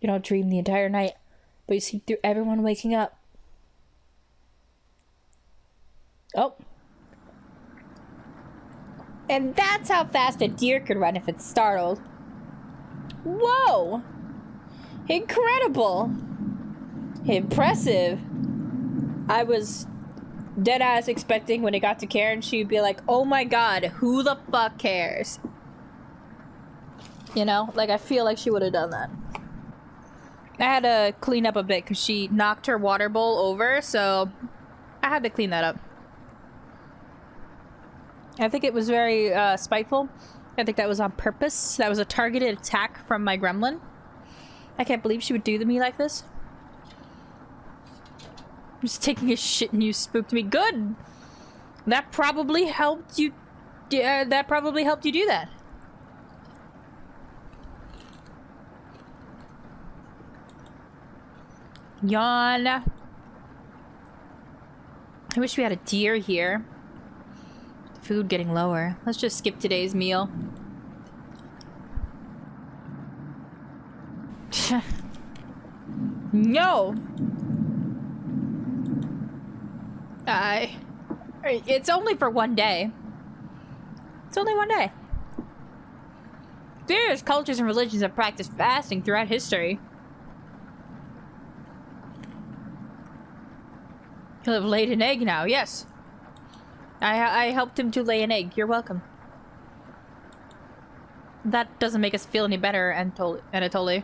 You don't dream the entire night, but you see through everyone waking up. Oh. And that's how fast a deer could run if it's startled. Whoa! Incredible! Impressive! I was deadass expecting when it got to Karen, she'd be like, oh my god, who the fuck cares? You know? Like, I feel like she would have done that. I had to clean up a bit because she knocked her water bowl over, so I had to clean that up. I think it was very spiteful. I think that was on purpose. That was a targeted attack from my gremlin. I can't believe she would do to me like this. I'm just taking a shit and you spooked me. Good! That probably helped you... that probably helped you do that. Yawn. I wish we had a deer here. Food getting lower. Let's just skip today's meal. No! It's only for one day. It's only one day. Various cultures and religions have practiced fasting throughout history. He'll have laid an egg now, yes. I helped him to lay an egg. You're welcome. That doesn't make us feel any better, Anatoly.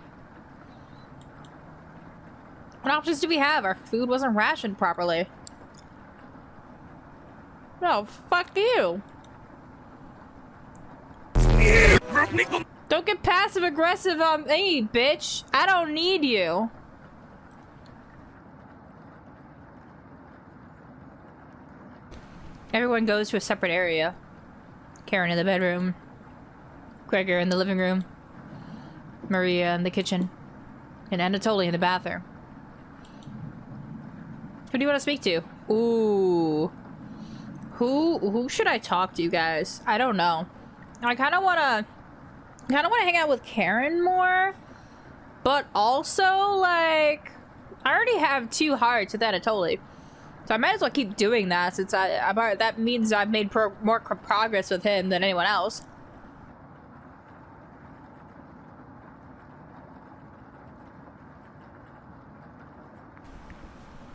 What options do we have? Our food wasn't rationed properly. No, fuck you. Don't get passive aggressive on me, bitch. I don't need you. Everyone goes to a separate area. Karen in the bedroom. Gregor in the living room. Maria in the kitchen. And Anatoly in the bathroom. Who do you want to speak to? Ooh. Who should I talk to, guys? I don't know. I kind of want to hang out with Karen more. But also, like, I already have 2 hearts with Anatoly. So I might as well keep doing that since that means I've made more progress with him than anyone else.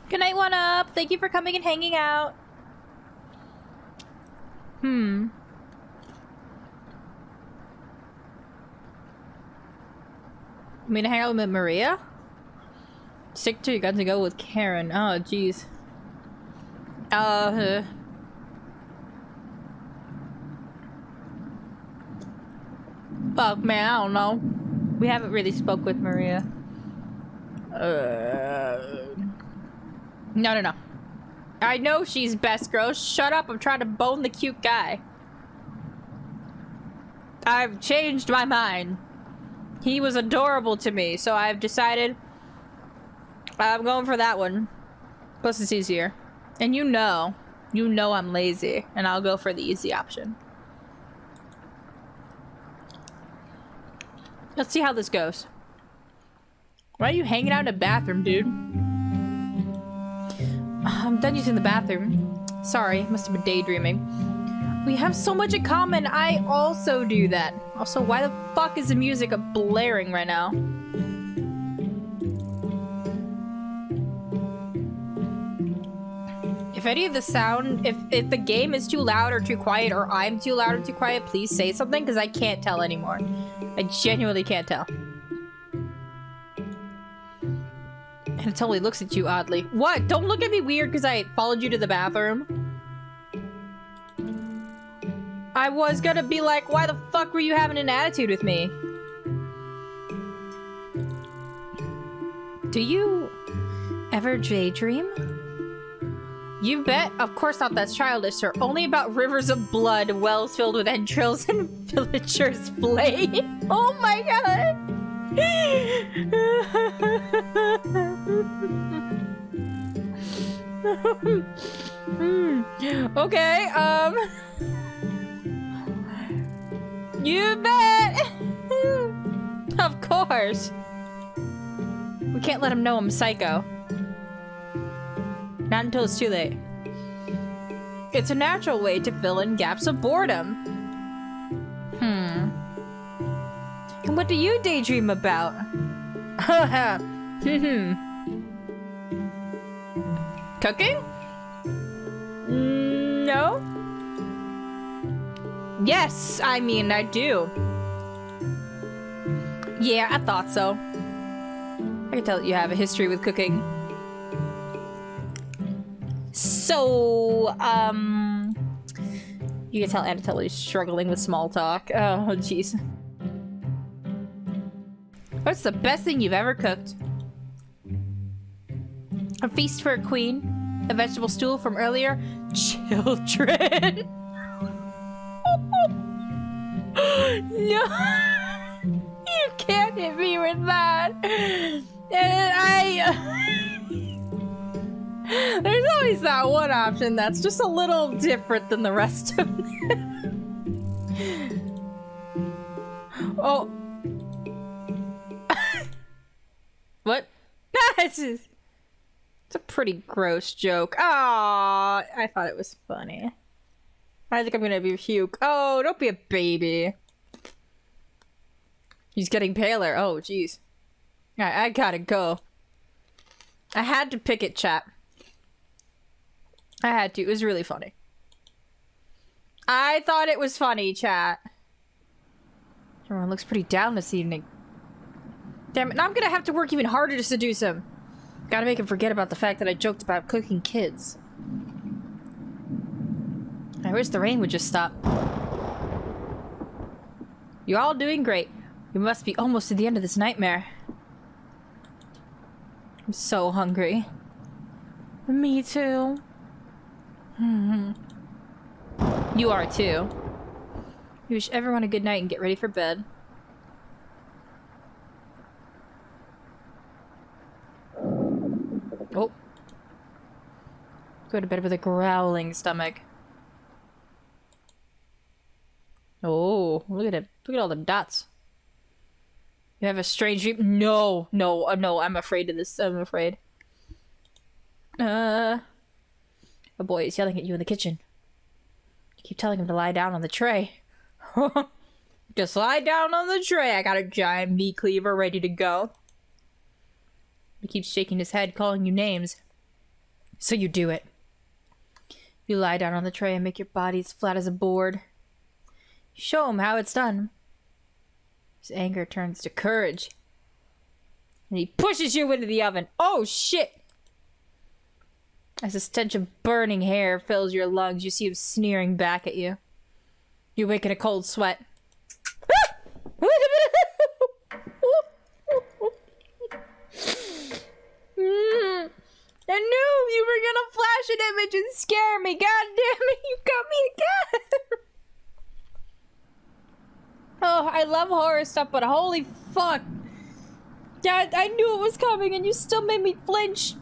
Good night, One Up. Thank you for coming and hanging out. You mean to hang out with Maria? Stick to your guns and go with Karen. Oh, jeez. Fuck, man, I don't know. We haven't really spoke with Maria. No. I know she's best girl. Shut up, I'm trying to bone the cute guy. I've changed my mind. He was adorable to me, so I've decided I'm going for that one. Plus it's easier. And you know I'm lazy, and I'll go for the easy option. Let's see how this goes. Why are you hanging out in a bathroom, dude? I'm done using the bathroom. Sorry, must have been daydreaming. We have so much in common. I also do that. Also, why the fuck is the music blaring right now? If any of the sound, if the game is too loud or too quiet, or I'm too loud or too quiet, please say something, because I can't tell anymore. I genuinely can't tell. And it totally looks at you oddly. What? Don't look at me weird because I followed you to the bathroom. I was gonna be like, why the fuck were you having an attitude with me? Do you ever daydream? You bet. Of course not, that's childish, sir. Only about rivers of blood, wells filled with entrails, and villagers' flame. Oh my god. Okay, you bet. Of course. Can't let him know I'm psycho. Not until it's too late. It's a natural way to fill in gaps of boredom. And what do you daydream about? Cooking? No? Yes, I mean, I do. Yeah, I thought so. I can tell that you have a history with cooking. So, you can tell Anatoly is struggling with small talk. Oh, jeez. What's the best thing you've ever cooked? A feast for a queen? A vegetable stool from earlier? Children! No! You can't hit me with that! There's always that one option that's just a little different than the rest of them. Oh. What? It's a pretty gross joke. Aw, I thought it was funny. I think I'm gonna be puke. Oh, don't be a baby. He's getting paler. Oh, jeez. Alright, I gotta go. I had to pick it, chat. I had to. It was really funny. I thought it was funny, chat. Everyone looks pretty down this evening. Damn it, now I'm gonna have to work even harder to seduce him. Gotta make him forget about the fact that I joked about cooking kids. I wish the rain would just stop. You're all doing great. You must be almost to the end of this nightmare. I'm so hungry. Me too. You are too. You wish everyone a good night and get ready for bed. Oh. Go to bed with a growling stomach. Oh, look at it. Look at all the dots. You have a strange dream? No, no, no, I'm afraid of this. I'm afraid. A boy is yelling at you in the kitchen. You keep telling him to lie down on the tray. Just lie down on the tray. I got a giant meat cleaver ready to go. He keeps shaking his head, calling you names. So you do it. You lie down on the tray and make your body as flat as a board. You show him how it's done. His anger turns to courage. And he pushes you into the oven. Oh, shit! As a stench of burning hair fills your lungs, you see him sneering back at you. You wake in a cold sweat. I knew you were gonna flash an image and scare me. God damn it, you got me again. Oh, I love horror stuff, but holy fuck. Dad, I knew it was coming and you still made me flinch.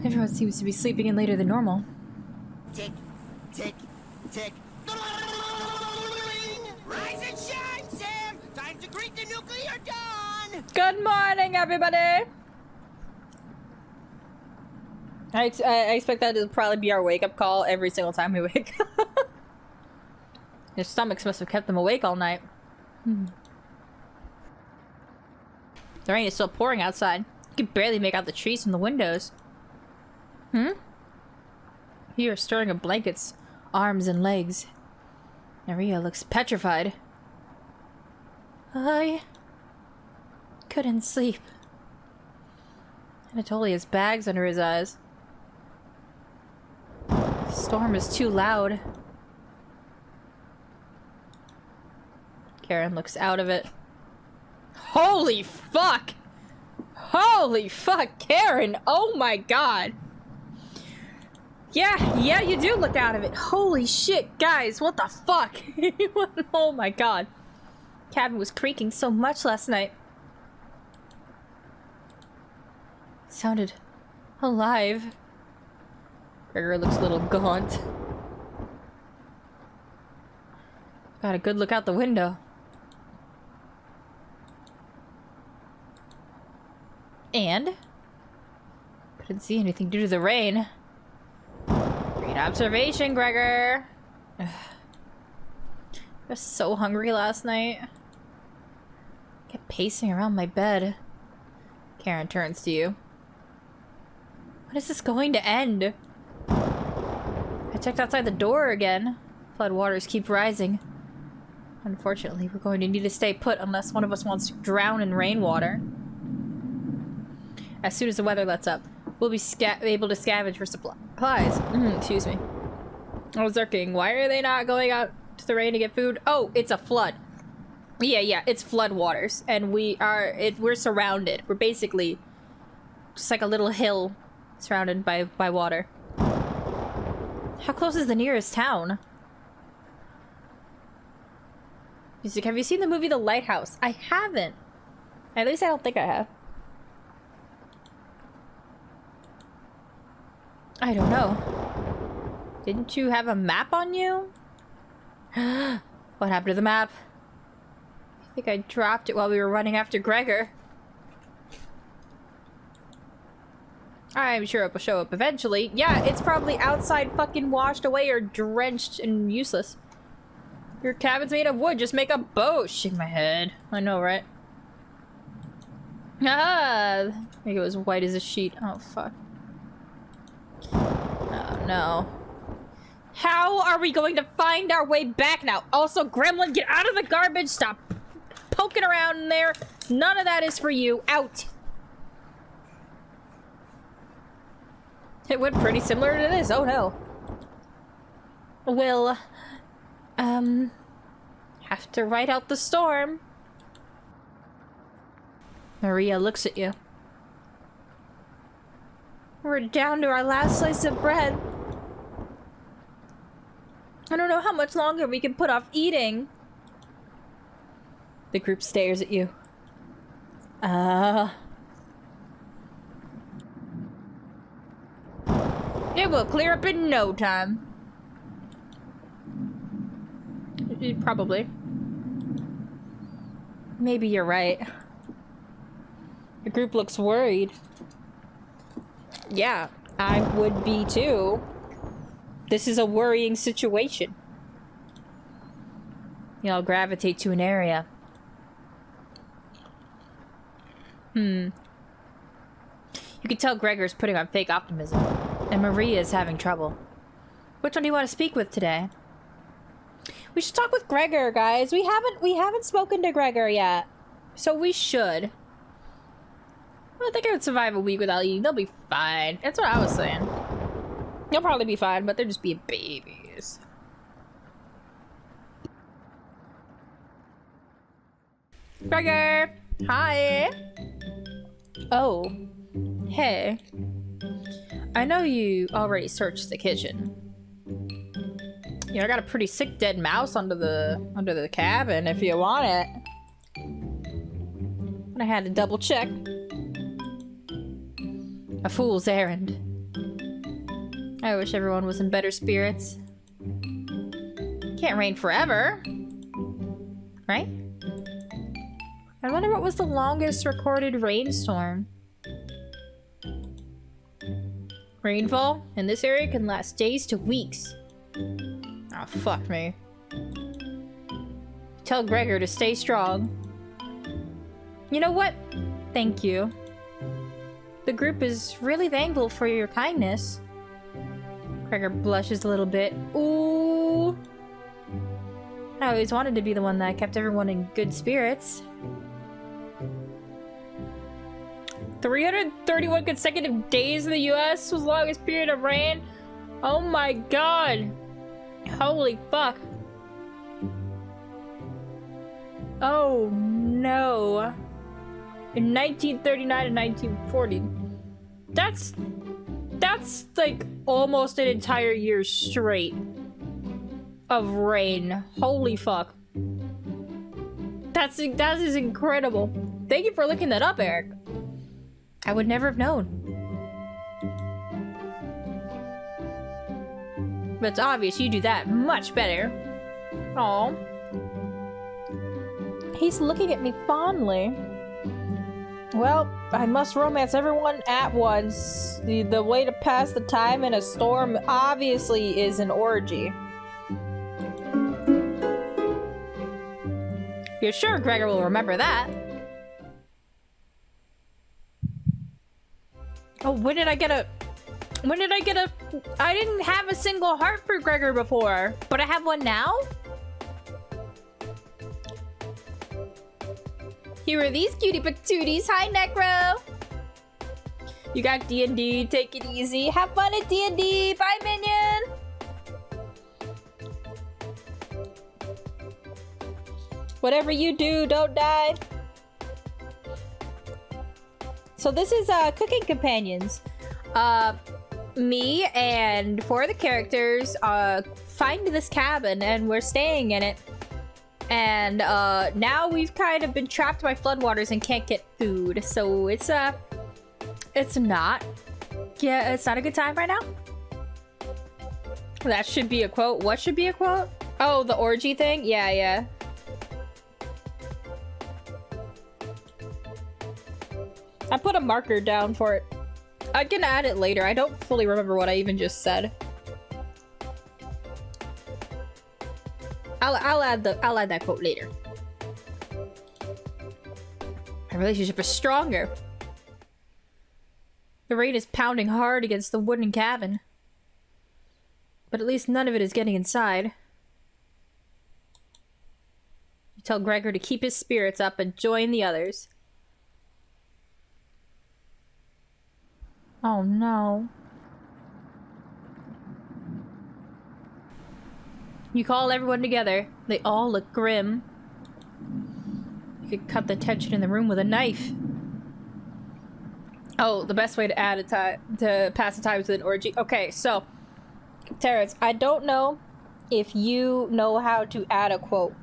Everyone seems to be sleeping in later than normal. Tick, tick, tick. Rise and shine, Sam! Time to greet the nuclear dawn! Good morning, everybody! I expect that to probably be our wake-up call every single time we wake up. Their stomachs must have kept them awake all night. The rain is still pouring outside. You can barely make out the trees from the windows. You are stirring up blankets, arms and legs. Maria looks petrified. I couldn't sleep. Anatoly has bags under his eyes. The storm is too loud. Karen looks out of it. Holy fuck! Holy fuck, Karen! Oh my god! Yeah, you do look out of it. Holy shit, guys, what the fuck? Oh my god. Cabin was creaking so much last night. It sounded alive. Gregor looks a little gaunt. Got a good look out the window. And? Couldn't see anything due to the rain. Great observation, Gregor. Ugh. I was so hungry last night. I kept pacing around my bed. Karen turns to you. When is this going to end? I checked outside the door again. Flood waters keep rising. Unfortunately, we're going to need to stay put unless one of us wants to drown in rainwater. As soon as the weather lets up, we'll be able to scavenge for supplies. Excuse me. I was lurking. Why are they not going out to the rain to get food? Oh, it's a flood. Yeah, it's flood waters, and we're surrounded. We're basically just like a little hill surrounded by water. How close is the nearest town? Music, have you seen the movie The Lighthouse? I haven't. At least I don't think I have. I don't know. Didn't you have a map on you? What happened to the map? I think I dropped it while we were running after Gregor. I'm sure it will show up eventually. Yeah, it's probably outside fucking washed away or drenched and useless. Your cabin's made of wood. Just make a boat. Shake my head. I know, right? Ah! I think it was white as a sheet. Oh, fuck. Oh, no. How are we going to find our way back now? Also, Gremlin, get out of the garbage. Stop poking around in there. None of that is for you. Out. It went pretty similar to this. Oh, no. We'll, have to ride out the storm. Maria looks at you. We're down to our last slice of bread. I don't know how much longer we can put off eating. The group stares at you. It will clear up in no time. Probably. Maybe you're right. The group looks worried. Yeah, I would be too. This is a worrying situation. Y'all gravitate to an area. You can tell Gregor's putting on fake optimism, and Maria is having trouble. Which one do you want to speak with today? We should talk with Gregor, guys. We haven't spoken to Gregor yet, so we should. I think I would survive a week without eating. They'll be fine. That's what I was saying. They'll probably be fine, but they're just being babies. Gregor! Hi! Oh. Hey. I know you already searched the kitchen. You know, I got a pretty sick dead mouse under the cabin if you want it. But I had to double check. A fool's errand. I wish everyone was in better spirits. Can't rain forever. Right? I wonder what was the longest recorded rainstorm. Rainfall in this area can last days to weeks. Oh, fuck me. Tell Gregor to stay strong. You know what? Thank you. The group is really thankful for your kindness. Gregor blushes a little bit. Ooh. I always wanted to be the one that kept everyone in good spirits. 331 consecutive days in the US was the longest period of rain. Oh my god. Holy fuck. Oh no. In 1939 and 1940. That's like almost an entire year straight of rain. Holy fuck. That is incredible. Thank you for looking that up, Eric. I would never have known. But it's obvious you do that much better. Aw. He's looking at me fondly. Well, I must romance everyone at once. The way to pass the time in a storm obviously is an orgy. You're sure Gregor will remember that? Oh, when did I get a... I didn't have a single heart for Gregor before, but I have one now? Here are these cutie patooties. Hi, Necro! You got D&D, take it easy. Have fun at D&D! Bye, minion! Whatever you do, don't die. So this is Cooking Companions. Me and 4 of the characters find this cabin and we're staying in it. And now we've kind of been trapped by floodwaters and can't get food. So it's not a good time right now. That should be a quote. What should be a quote? Oh, the orgy thing? Yeah. I put a marker down for it. I can add it later. I don't fully remember what I even just said. I'll add that quote later. Our relationship is stronger. The rain is pounding hard against the wooden cabin. But at least none of it is getting inside. You tell Gregor to keep his spirits up and join the others. Oh no. You call everyone together. They all look grim. You could cut the tension in the room with a knife. Oh, the best way to add to pass the time is with an orgy. Okay, so Terrence, I don't know if you know how to add a quote.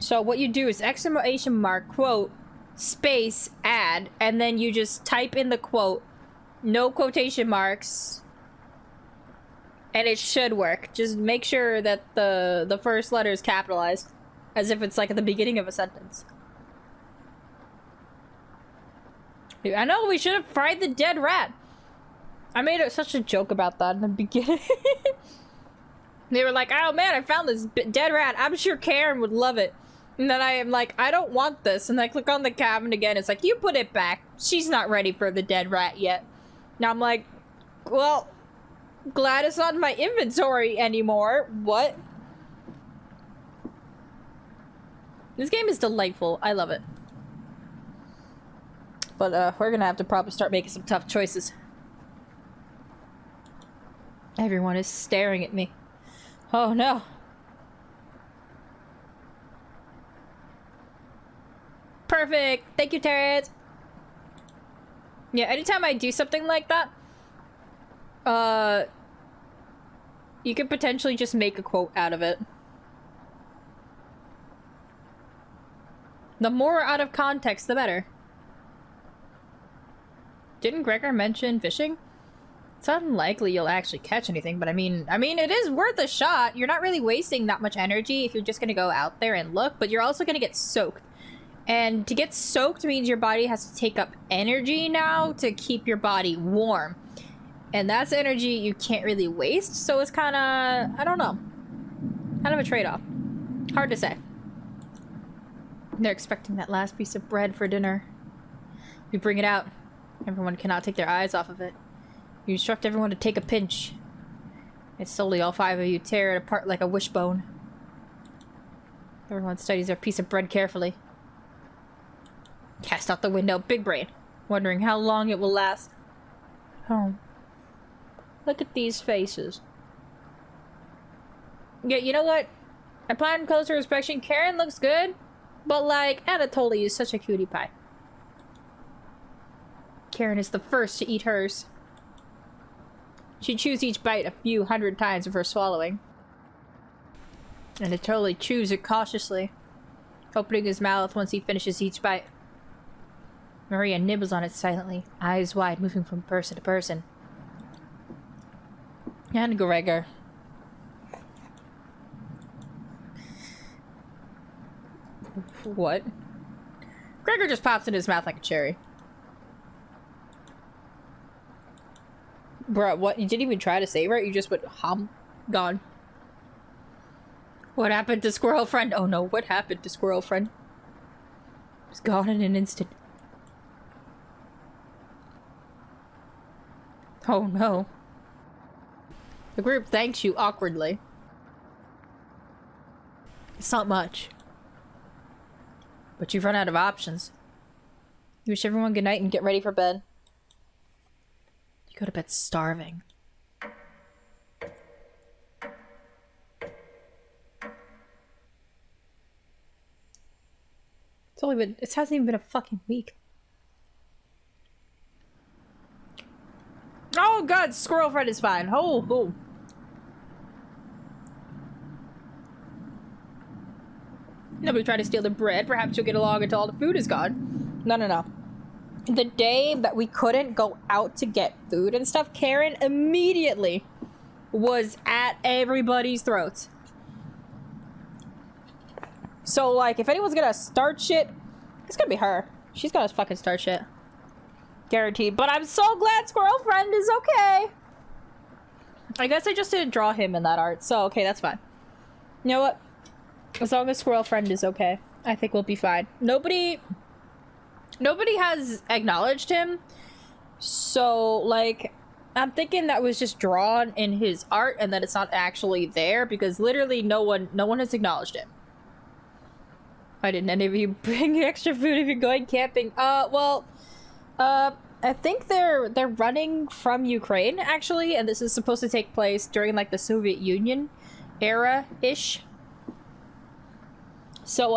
So what you do is exclamation mark quote space add, and then you just type in the quote, no quotation marks. And it should work. Just make sure that the first letter is capitalized. As if it's like at the beginning of a sentence. I know, we should have fried the dead rat. I made such a joke about that in the beginning. They were like, oh man, I found this dead rat. I'm sure Karen would love it. And then I am like, I don't want this. And I click on the cabin again. It's like, you put it back. She's not ready for the dead rat yet. Now I'm like, well... glad it's not in my inventory anymore. What? This game is delightful. I love it. But we're gonna have to probably start making some tough choices. Everyone is staring at me. Oh no. Perfect. Thank you, Terrence. Yeah, anytime I do something like that, you could potentially just make a quote out of it. The more out of context, the better. Didn't Gregor mention fishing? It's unlikely you'll actually catch anything, but I mean, it is worth a shot. You're not really wasting that much energy if you're just gonna go out there and look, but you're also gonna get soaked. And to get soaked means your body has to take up energy now to keep your body warm. And that's energy you can't really waste, so it's kind of, I don't know. Kind of a trade-off. Hard to say. They're expecting that last piece of bread for dinner. You bring it out. Everyone cannot take their eyes off of it. You instruct everyone to take a pinch. And slowly all 5 of you tear it apart like a wishbone. Everyone studies their piece of bread carefully. Cast out the window, big brain, wondering how long it will last. Oh. Look at these faces. Yeah, you know what? Upon closer inspection, Karen looks good, but like, Anatoly is such a cutie pie. Karen is the first to eat hers. She chews each bite a few hundred times before swallowing. Anatoly chews it cautiously, opening his mouth once he finishes each bite. Maria nibbles on it silently, eyes wide, moving from person to person. And Gregor. What? Gregor just pops in his mouth like a cherry. Bruh, what? You didn't even try to save her? You just went, gone. What happened to Squirrel Friend? Oh no, what happened to Squirrel Friend? It's gone in an instant. Oh no. The group thanks you awkwardly. It's not much. But you've run out of options. You wish everyone good night and get ready for bed. You go to bed starving. It hasn't even been a fucking week. Oh god, Squirrel Friend is fine. Oh. Nobody tried to steal the bread. Perhaps you'll get along until all the food is gone. No. The day that we couldn't go out to get food and stuff, Karen immediately was at everybody's throats. So, like, if anyone's gonna start shit, it's gonna be her. She's gonna fucking start shit. Guaranteed. But I'm so glad Squirrel Friend is okay. I guess I just didn't draw him in that art, so okay, that's fine. You know what? As long as Squirrel Friend is okay, I think we'll be fine. Nobody has acknowledged him, so, like, I'm thinking that was just drawn in his art and that it's not actually there, because literally no one has acknowledged him. Why didn't any of you bring extra food if you're going camping? I think they're running from Ukraine, actually, and this is supposed to take place during, like, the Soviet Union era-ish. So,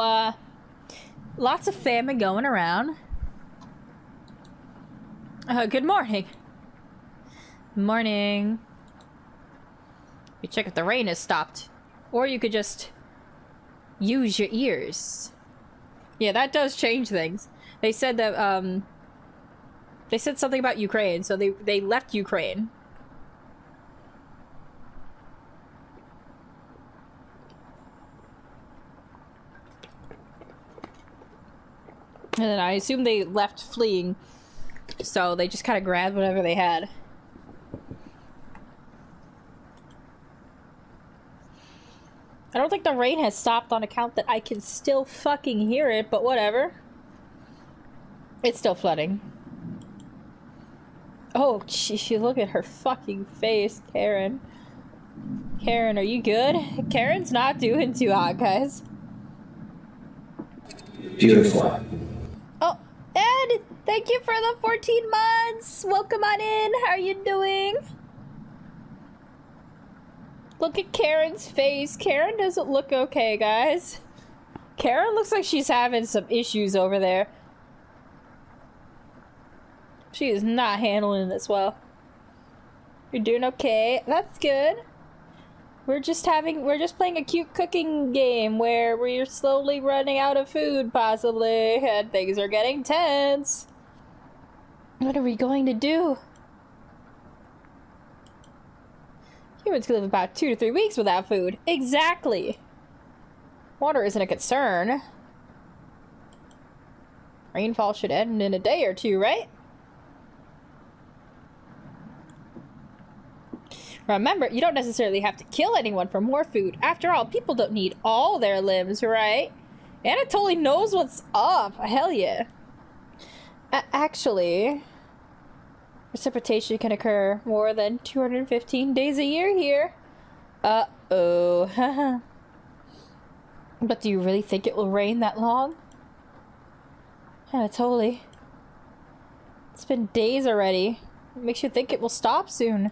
lots of famine going around. Good morning. Morning. You check if the rain has stopped. Or you could just use your ears. Yeah, that does change things. They said that, they said something about Ukraine, so they left Ukraine. And then I assume they left fleeing, so they just kind of grabbed whatever they had. I don't think the rain has stopped on account that I can still fucking hear it, but whatever. It's still flooding. Oh, gee, look at her fucking face, Karen. Karen, are you good? Karen's not doing too hot, guys. Beautiful. Oh, Ed, thank you for the 14 months. Welcome on in. How are you doing? Look at Karen's face. Karen doesn't look okay, guys. Karen looks like she's having some issues over there. She is not handling this well. You're doing okay. That's good. We're just playing a cute cooking game where we're slowly running out of food, possibly, and things are getting tense. What are we going to do? Humans could live about 2 to 3 weeks without food. Exactly. Water isn't a concern. Rainfall should end in a day or two, right? Remember, you don't necessarily have to kill anyone for more food. After all, people don't need all their limbs, right? Anna totally knows what's up. Hell yeah. Actually, precipitation can occur more than 215 days a year here. Uh-oh. But do you really think it will rain that long? Anatoly. It's been days already. It makes you think it will stop soon.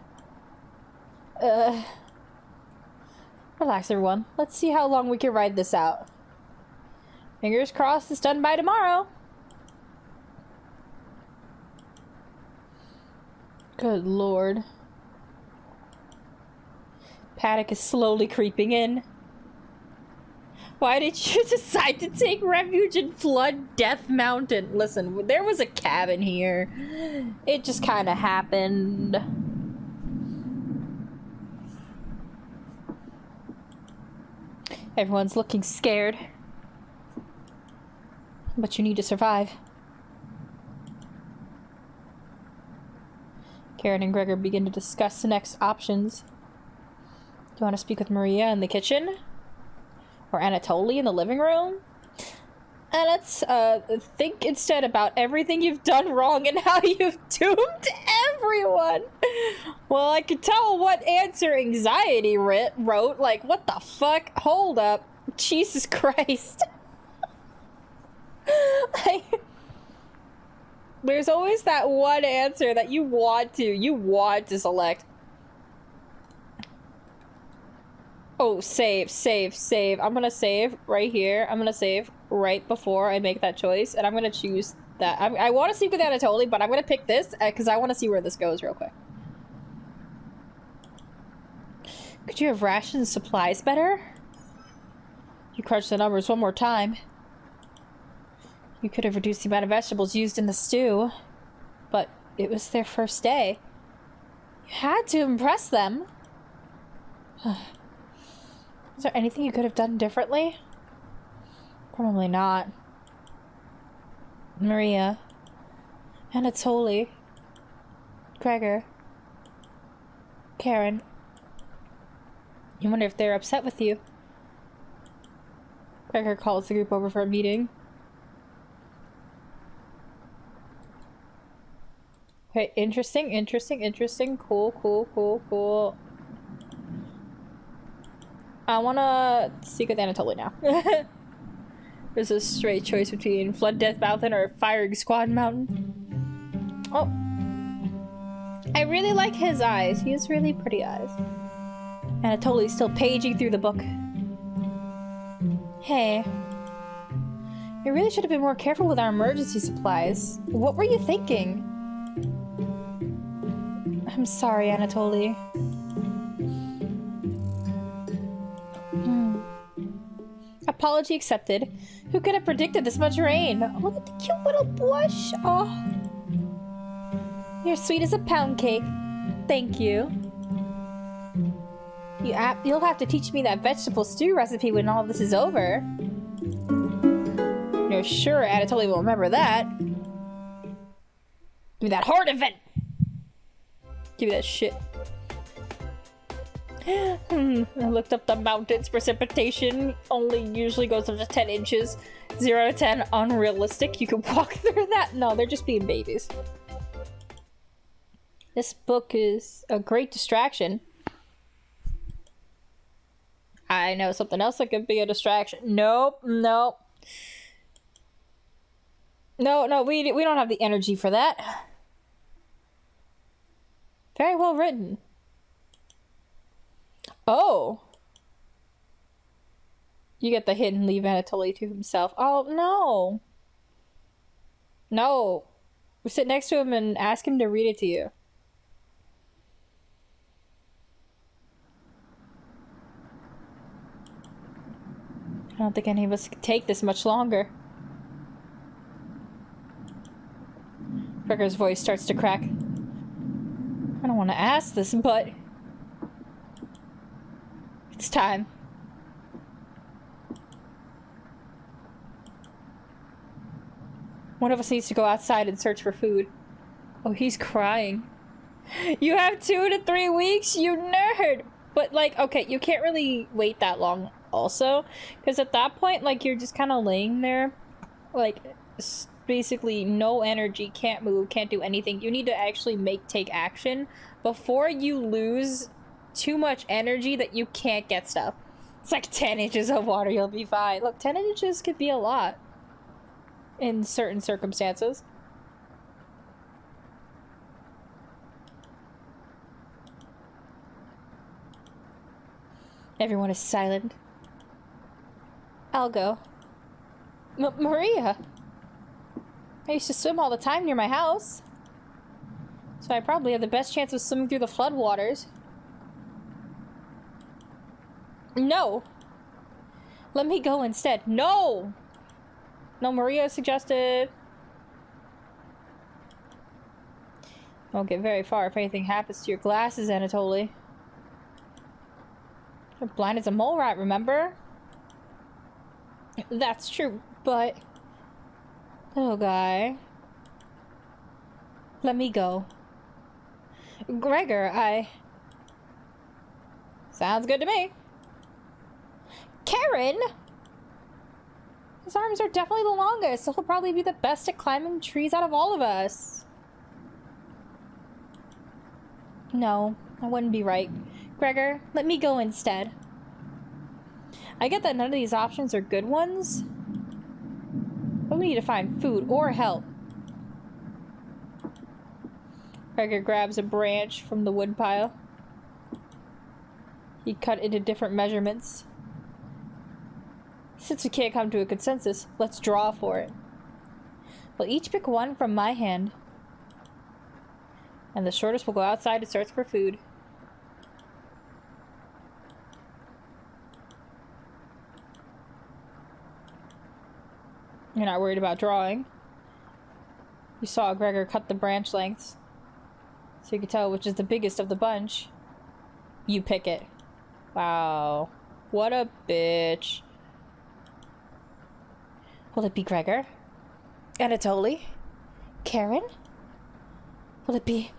Relax, everyone. Let's see how long we can ride this out. Fingers crossed it's done by tomorrow. Good lord. Panic is slowly creeping in. Why did you decide to take refuge in Flood Death Mountain? Listen, there was a cabin here. It just kind of happened. Everyone's looking scared. But you need to survive. Karen and Gregor begin to discuss the next options. Do you want to speak with Maria in the kitchen? Or Anatoly in the living room? And let's think instead about everything you've done wrong and how you've doomed everyone. Well, I could tell what answer anxiety wrote. Like, what the fuck? Hold up. Jesus Christ. There's always that one answer that you want to select. Oh, save. I'm gonna save right here. I'm gonna save right before I make that choice, and I'm gonna choose that. I want to speak with Anatoly, but I'm gonna pick this because I want to see where this goes real quick. Could you have rationed supplies better? You crunch the numbers one more time. You could have reduced the amount of vegetables used in the stew, but it was their first day. You had to impress them. Is there anything you could have done differently? Probably not. Maria. Anatoly. Gregor. Karen. You wonder if they're upset with you. Gregor calls the group over for a meeting. Okay, interesting. Cool. I wanna speak with Anatoly now. There's a straight choice between Flood Death Mountain or Firing Squad Mountain. Oh. I really like his eyes. He has really pretty eyes. Anatoly's still paging through the book. Hey. You really should have been more careful with our emergency supplies. What were you thinking? I'm sorry, Anatoly. Apology accepted. Who could have predicted this much rain? Look at the cute little bush. Oh. You're sweet as a pound cake. Thank you. You'll have to teach me that vegetable stew recipe when all of this is over. You're sure Anatoly will remember that. Give me that hard event. Give me that shit. I looked up the mountain's precipitation. Only usually goes up to 10 inches. 0 to 10, unrealistic. You can walk through that. No, they're just being babies. This book is a great distraction. I know something else that could be a distraction. Nope. No, we don't have the energy for that. Very well written. Oh. You get the hint and leave Anatoly to himself. Oh, no. No. Sit next to him and ask him to read it to you. I don't think any of us could take this much longer. Gregor's voice starts to crack. I don't want to ask this, but... it's time. One of us needs to go outside and search for food. Oh, he's crying. You have 2 to 3 weeks, you nerd! But, like, okay, you can't really wait that long also. Because at that point, like, you're just kind of laying there. Like, basically no energy, can't move, can't do anything. You need to actually take action before you lose too much energy that you can't get stuff. It's like 10 inches of water, you'll be fine. Look, 10 inches could be a lot in certain circumstances. Everyone is silent. I'll go. Maria! I used to swim all the time near my house. So I probably have the best chance of swimming through the floodwaters. No! Let me go instead. No! No, Maria suggested. Won't get very far if anything happens to your glasses, Anatoly. You're blind as a mole rat, remember? That's true, but... little guy. Let me go. Gregor, Sounds good to me. Karen! His arms are definitely the longest, so he'll probably be the best at climbing trees out of all of us. No, that wouldn't be right. Gregor, let me go instead. I get that none of these options are good ones, but we need to find food or help. Gregor grabs a branch from the woodpile. He cut into different measurements. Since we can't come to a consensus, let's draw for it. We'll each pick one from my hand, and the shortest will go outside to search for food. You're not worried about drawing. You saw Gregor cut the branch lengths, so you can tell which is the biggest of the bunch. You pick it. Wow. What a bitch. Will it be Gregor? Anatoly? Karen? Will it be...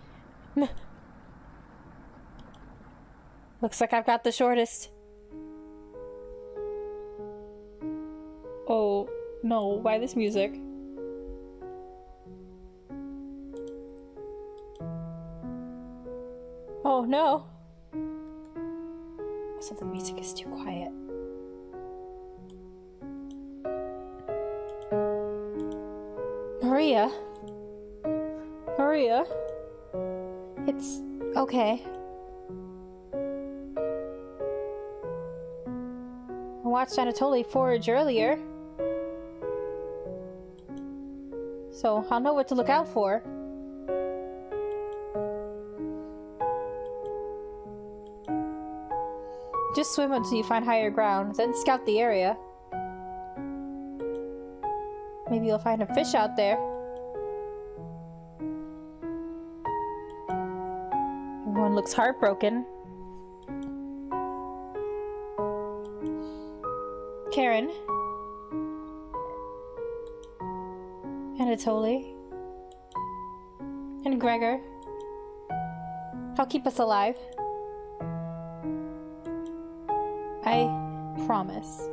Looks like I've got the shortest. Oh, no. Why this music? Oh, no. So the music is too quiet. Maria? Maria? It's okay. I watched Anatoly forage earlier, so I'll know what to look out for. Just swim until you find higher ground, then scout the area. Maybe you'll find a fish out there. Everyone looks heartbroken. Karen. Anatoly. And Gregor. I'll keep us alive. I promise.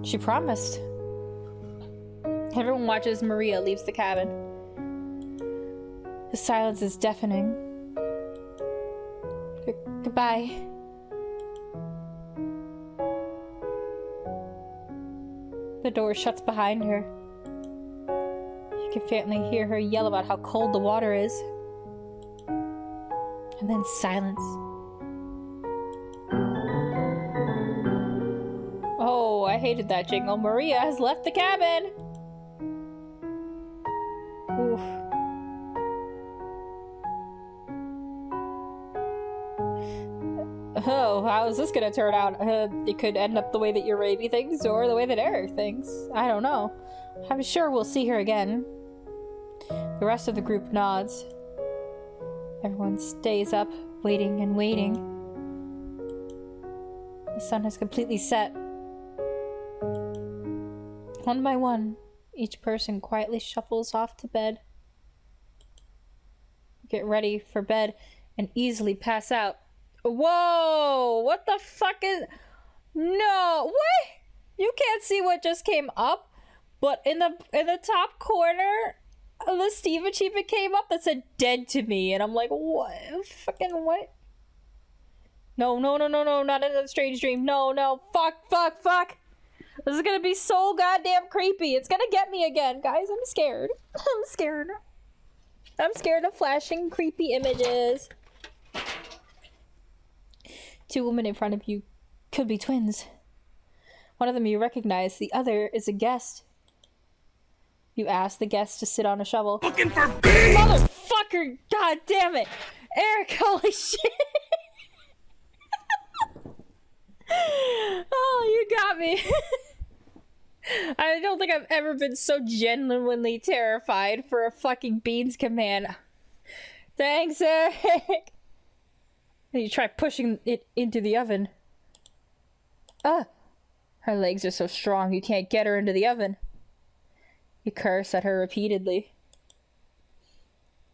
She promised. Everyone watches Maria leaves the cabin. The silence is deafening. Goodbye. The door shuts behind her. You can faintly hear her yell about how cold the water is. And then silence. Oh, I hated that jingle. Maria has left the cabin! Oof. Oh, how is this gonna turn out? It could end up the way that your Raby thinks, or the way that Eric thinks. I don't know. I'm sure we'll see her again. The rest of the group nods. Everyone stays up, waiting and waiting. The sun has completely set. One by one, each person quietly shuffles off to bed. Get ready for bed and easily pass out. Whoa! What the fuck is... No! What? You can't see what just came up, but in the top corner... The Steam achievement came up that said dead to me, and I'm like, what? Fucking what? No, not another strange dream. No, fuck. This is gonna be so goddamn creepy. It's gonna get me again, guys. I'm scared. I'm scared of flashing creepy images. Two women in front of you could be twins. One of them you recognize, the other is a guest. You ask the guest to sit on a shovel. Looking for beans! Motherfucker! God damn it! Eric, holy shit! Oh, you got me. I don't think I've ever been so genuinely terrified for a fucking beans command. Thanks, Eric! And you try pushing it into the oven. Her legs are so strong you can't get her into the oven. You curse at her repeatedly.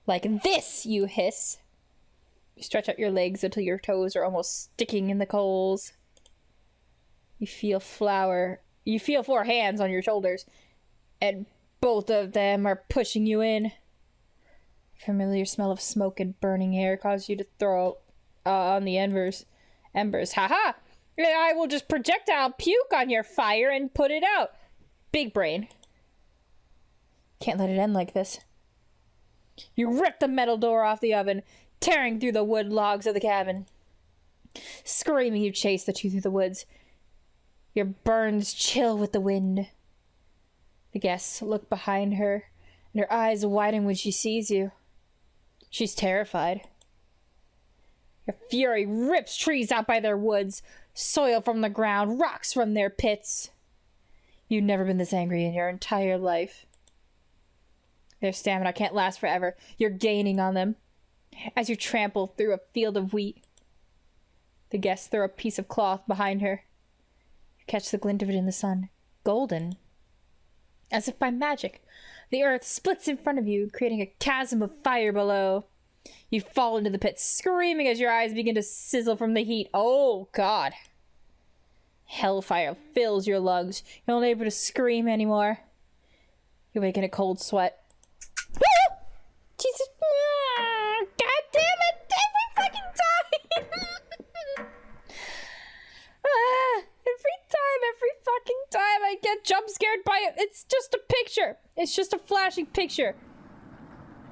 Like this, you hiss. You stretch out your legs until your toes are almost sticking in the coals. You feel 4 hands on your shoulders, and both of them are pushing you in. Familiar smell of smoke and burning air causes you to throw on the embers. Haha! I will just projectile puke on your fire and put it out. Big brain. Can't let it end like this. You rip the metal door off the oven, tearing through the wood logs of the cabin. Screaming, you chase the two through the woods. Your burns chill with the wind. The guests look behind her, and her eyes widen when she sees you. She's terrified. Your fury rips trees out by their woods, soil from the ground, rocks from their pits. You've never been this angry in your entire life. Their stamina can't last forever. You're gaining on them. As you trample through a field of wheat, the guests throw a piece of cloth behind her. You catch the glint of it in the sun. Golden. As if by magic, the earth splits in front of you, creating a chasm of fire below. You fall into the pit, screaming as your eyes begin to sizzle from the heat. Oh, God. Hellfire fills your lungs. You're not able to scream anymore. You wake in a cold sweat. Woo! Jesus. God damn it! Every fucking time! Every fucking time I get jump scared by it. It's just a picture. It's just a flashing picture.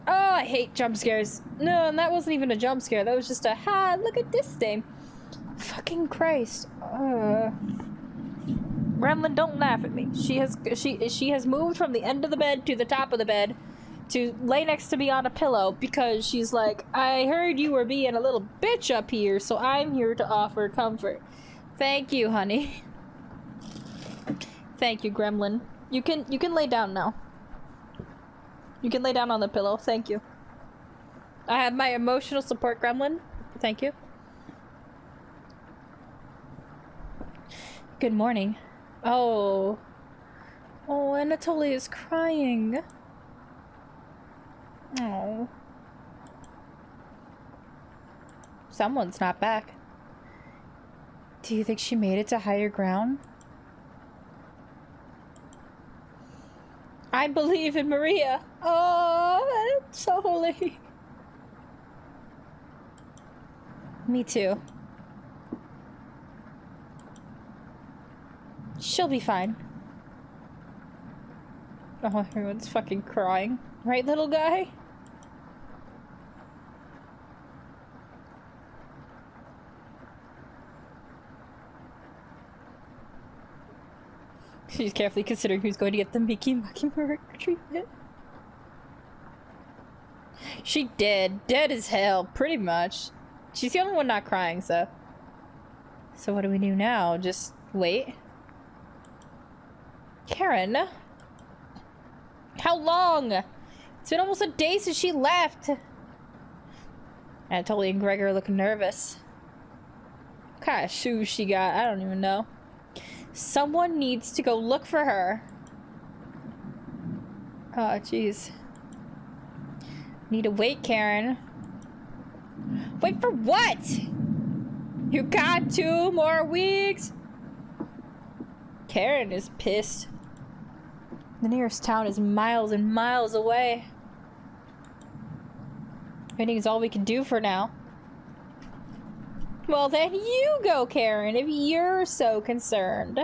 Oh, I hate jump scares. No, and that wasn't even a jump scare. That was just a, ha, look at this thing. Fucking Christ. Gremlin, don't laugh at me. She has moved from the end of the bed to the top of the bed to lay next to me on a pillow because she's like, I heard you were being a little bitch up here, so I'm here to offer comfort. Thank you, honey. Thank you, Gremlin. You can lay down now. You can lay down on the pillow. Thank you. I have my emotional support, Gremlin. Thank you. Good morning. Oh. Oh, Anatoly is crying. Oh. Someone's not back. Do you think she made it to higher ground? I believe in Maria. Oh, Anatoly. Me too. She'll be fine. Oh, everyone's fucking crying. Right, little guy? She's carefully considering who's going to get the Miki Makimura treatment. She did. Dead as hell, pretty much. She's the only one not crying, so... So what do we do now? Just wait? Karen? How long? It's been almost a day since she left. Anatoly and Gregor look nervous. What kind of shoes she got? I don't even know. Someone needs to go look for her. Oh, jeez. Need to wait, Karen. Wait for what? You got 2 more weeks? Karen is pissed. The nearest town is miles and miles away. Waiting is all we can do for now. Well, then you go, Karen, if you're so concerned.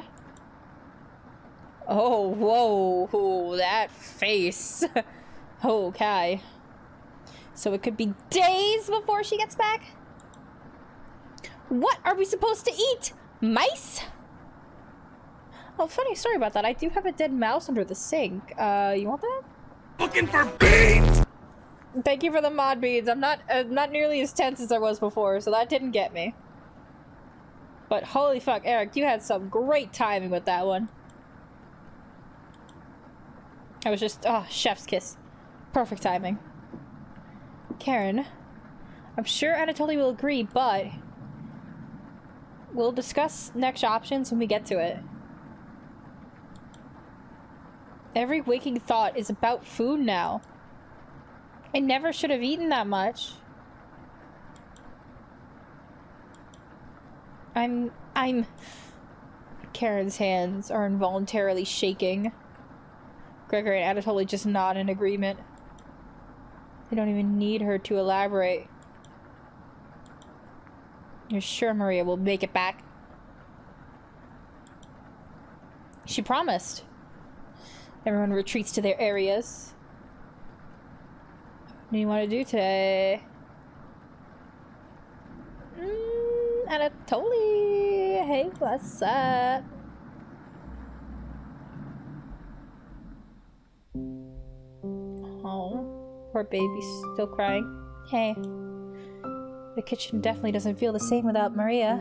Oh, whoa, that face. Okay. So it could be days before she gets back? What are we supposed to eat? Mice? Oh, funny story about that. I do have a dead mouse under the sink. You want that? Looking for beans! Thank you for the mod beads. I'm not nearly as tense as I was before, so that didn't get me. But holy fuck, Eric, you had some great timing with that one. I was just, oh, chef's kiss. Perfect timing. Karen, I'm sure Anatoly will agree, but we'll discuss next options when we get to it. Every waking thought is about food now. I never should have eaten that much. I'm... Karen's hands are involuntarily shaking. Gregory and Anatoly just nod in agreement. They don't even need her to elaborate. You're sure Maria will make it back? She promised. Everyone retreats to their areas. What do you want to do today? Anatoly! Hey, what's up? Oh, poor baby's still crying. Hey. The kitchen definitely doesn't feel the same without Maria.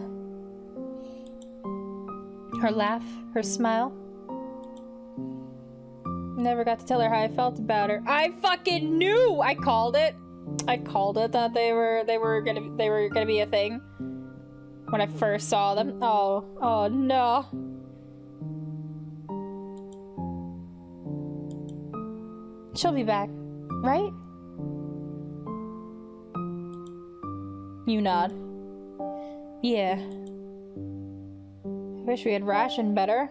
Her laugh, her smile. Never got to tell her how I felt about her. I fucking knew! I called it. I called it that they were gonna be a thing. When I first saw them. Oh no. She'll be back, right? You nod. Yeah. I wish we had rationed better.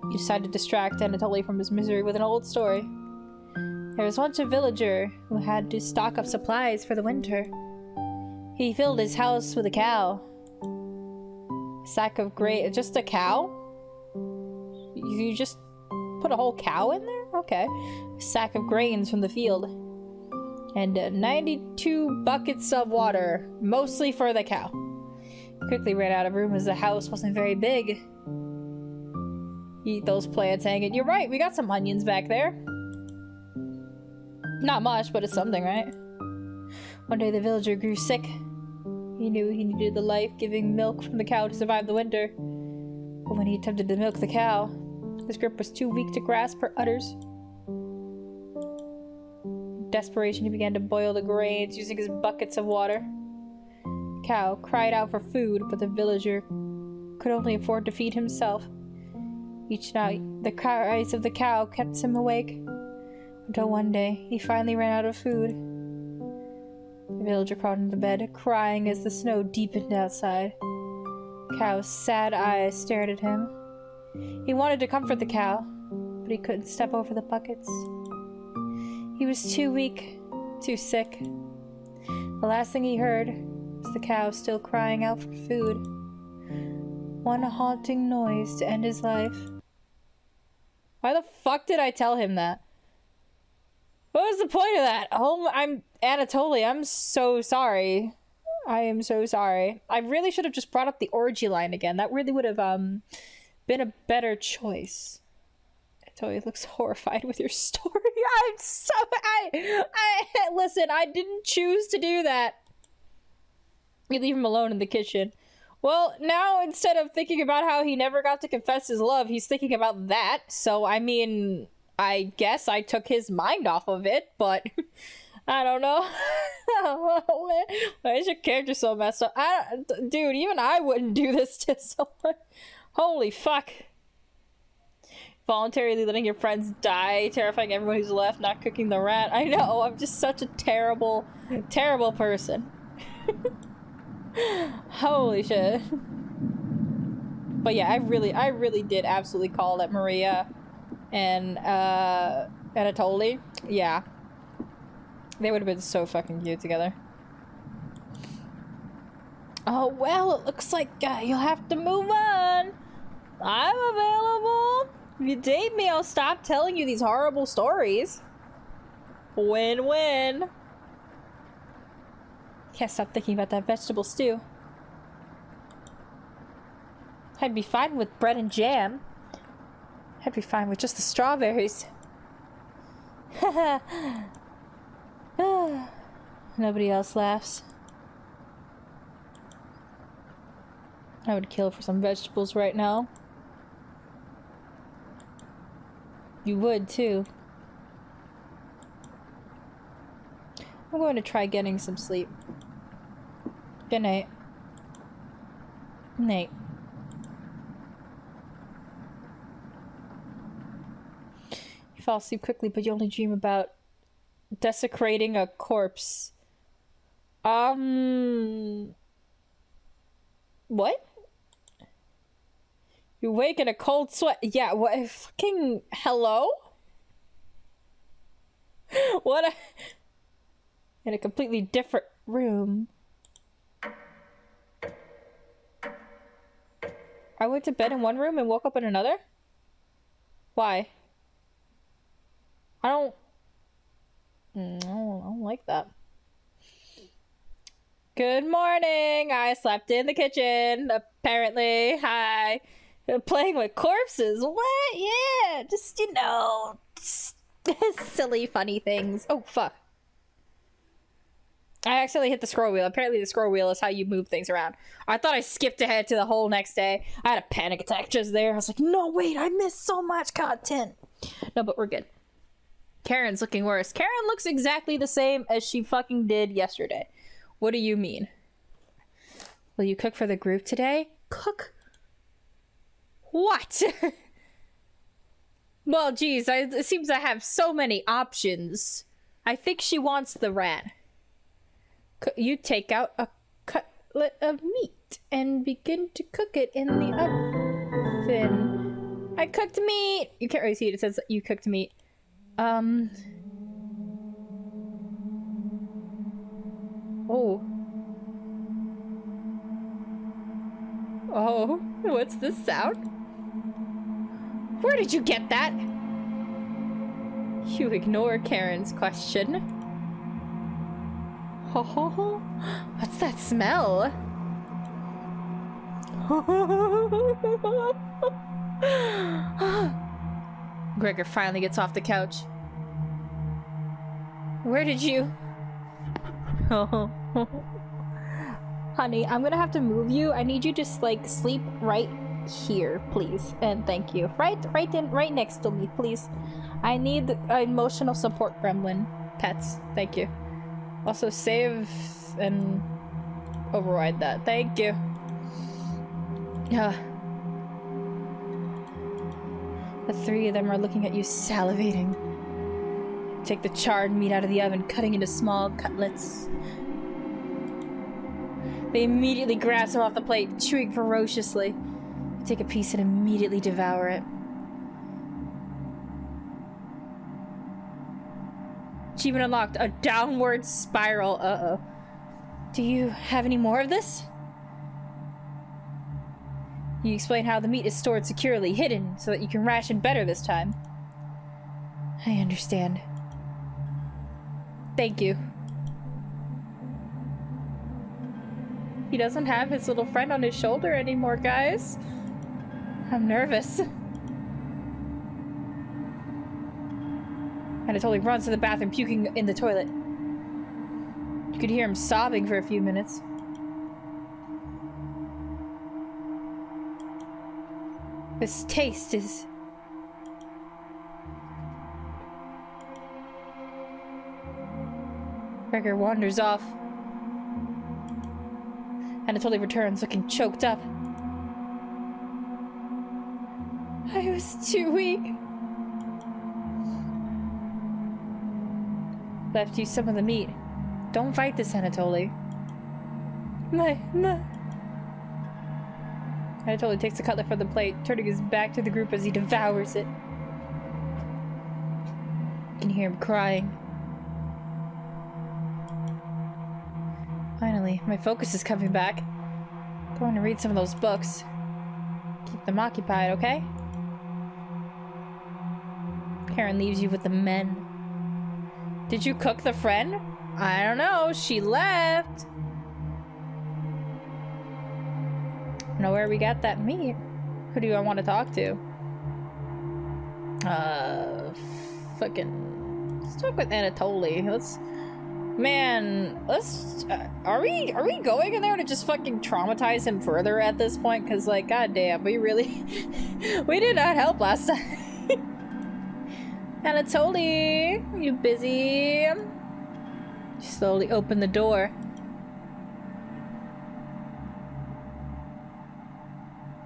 You decide to distract Anatoly from his misery with an old story. There was once a villager who had to stock up supplies for the winter. He filled his house with a cow. A sack of grain. Just a cow? You just put a whole cow in there? Okay. A sack of grains from the field. And 92 buckets of water, mostly for the cow. He quickly ran out of room as the house wasn't very big. Eat those plants hanging. You're right, we got some onions back there. Not much, but it's something, right? One day the villager grew sick. He knew he needed the life-giving milk from the cow to survive the winter. But when he attempted to milk the cow, his grip was too weak to grasp her udders. In desperation, he began to boil the grains using his buckets of water. The cow cried out for food, but the villager could only afford to feed himself. Each night, the cries of the cow kept him awake, until one day, he finally ran out of food. The villager crawled into bed, crying as the snow deepened outside. The cow's sad eyes stared at him. He wanted to comfort the cow, but he couldn't step over the buckets. He was too weak, too sick. The last thing he heard was the cow still crying out for food. One haunting noise to end his life. Why the fuck did I tell him that? What was the point of that? Oh, I'm Anatoly. I'm so sorry. I am so sorry. I really should have just brought up the orgy line again. That really would have been a better choice. Anatoly looks horrified with your story. I'm so I listen. I didn't choose to do that. You leave him alone in the kitchen. Well, now instead of thinking about how he never got to confess his love, he's thinking about that. So I mean, I guess I took his mind off of it, but I don't know. Why is your character so messed up? Dude, even I wouldn't do this to someone. Holy fuck. Voluntarily letting your friends die, terrifying everyone who's left, not cooking the rat. I know, I'm just such a terrible, terrible person. Holy shit. But yeah, I really did absolutely call it Maria and Anatoly. Yeah. They would have been so fucking cute together. Oh, well, it looks like you'll have to move on. I'm available. If you date me, I'll stop telling you these horrible stories. Win-win. Can't stop thinking about that vegetable stew. I'd be fine with bread and jam. I'd be fine with just the strawberries. Nobody else laughs. I would kill for some vegetables right now. You would too. I'm going to try getting some sleep. Good night. Night. You You fall asleep quickly, but you only dream about desecrating a corpse. What? You wake in a cold sweat. Yeah, what? Fucking hello? What a... In a completely different room. I went to bed in one room and woke up in another? Why? I don't like that. Good morning! I slept in the kitchen, apparently. Hi. Playing with corpses? What? Yeah, just, you know, silly, funny things. Oh, fuck. I accidentally hit the scroll wheel. Apparently the scroll wheel is how you move things around. I thought I skipped ahead to the whole next day. I had a panic attack just there. I was like, no, wait, I missed so much content. No, but we're good. Karen's looking worse. Karen looks exactly the same as she fucking did yesterday. What do you mean? Will you cook for the group today? Cook? What? Well, geez, it seems I have so many options. I think she wants the rat. You take out a cutlet of meat and begin to cook it in the oven. I cooked meat! You can't really see it. It says you cooked meat. Oh. Oh, what's this sound? Where did you get that? You ignore Karen's question. Oh, what's that smell? Gregor finally gets off the couch. Where did you... Honey, I'm gonna have to move you. I need you to like sleep right here, please. And thank you. Right next to me, please. I need emotional support gremlin pets. Thank you. Also save and override that. Thank you. The three of them are looking at you, salivating. Take the charred meat out of the oven, cutting into small cutlets. They immediately grab some off the plate, chewing ferociously. Take a piece and immediately devour it. Achievement unlocked. A downward spiral. Uh-oh. Do you have any more of this? You explain how the meat is stored securely, hidden, so that you can ration better this time. I understand. Thank you. He doesn't have his little friend on his shoulder anymore, guys. I'm nervous. Anatoly runs to the bathroom, puking in the toilet. You could hear him sobbing for a few minutes. This taste is... Gregor wanders off. Anatoly returns, looking choked up. I was too weak. Left you some of the meat. Don't fight this, Anatoly. Anatoly takes the cutlet from the plate, turning his back to the group as he devours it. You can hear him crying. Finally, my focus is coming back. Going to read some of those books. Keep them occupied, okay? Karen leaves you with the men. Did you cook the friend? I don't know. She left. Know where we got that meat. Who do I want to talk to? Let's talk with Anatoly. Are we going in there to just fucking traumatize him further at this point? Because, like, goddamn, we did not help last time. Anatoly, you busy? You slowly open the door.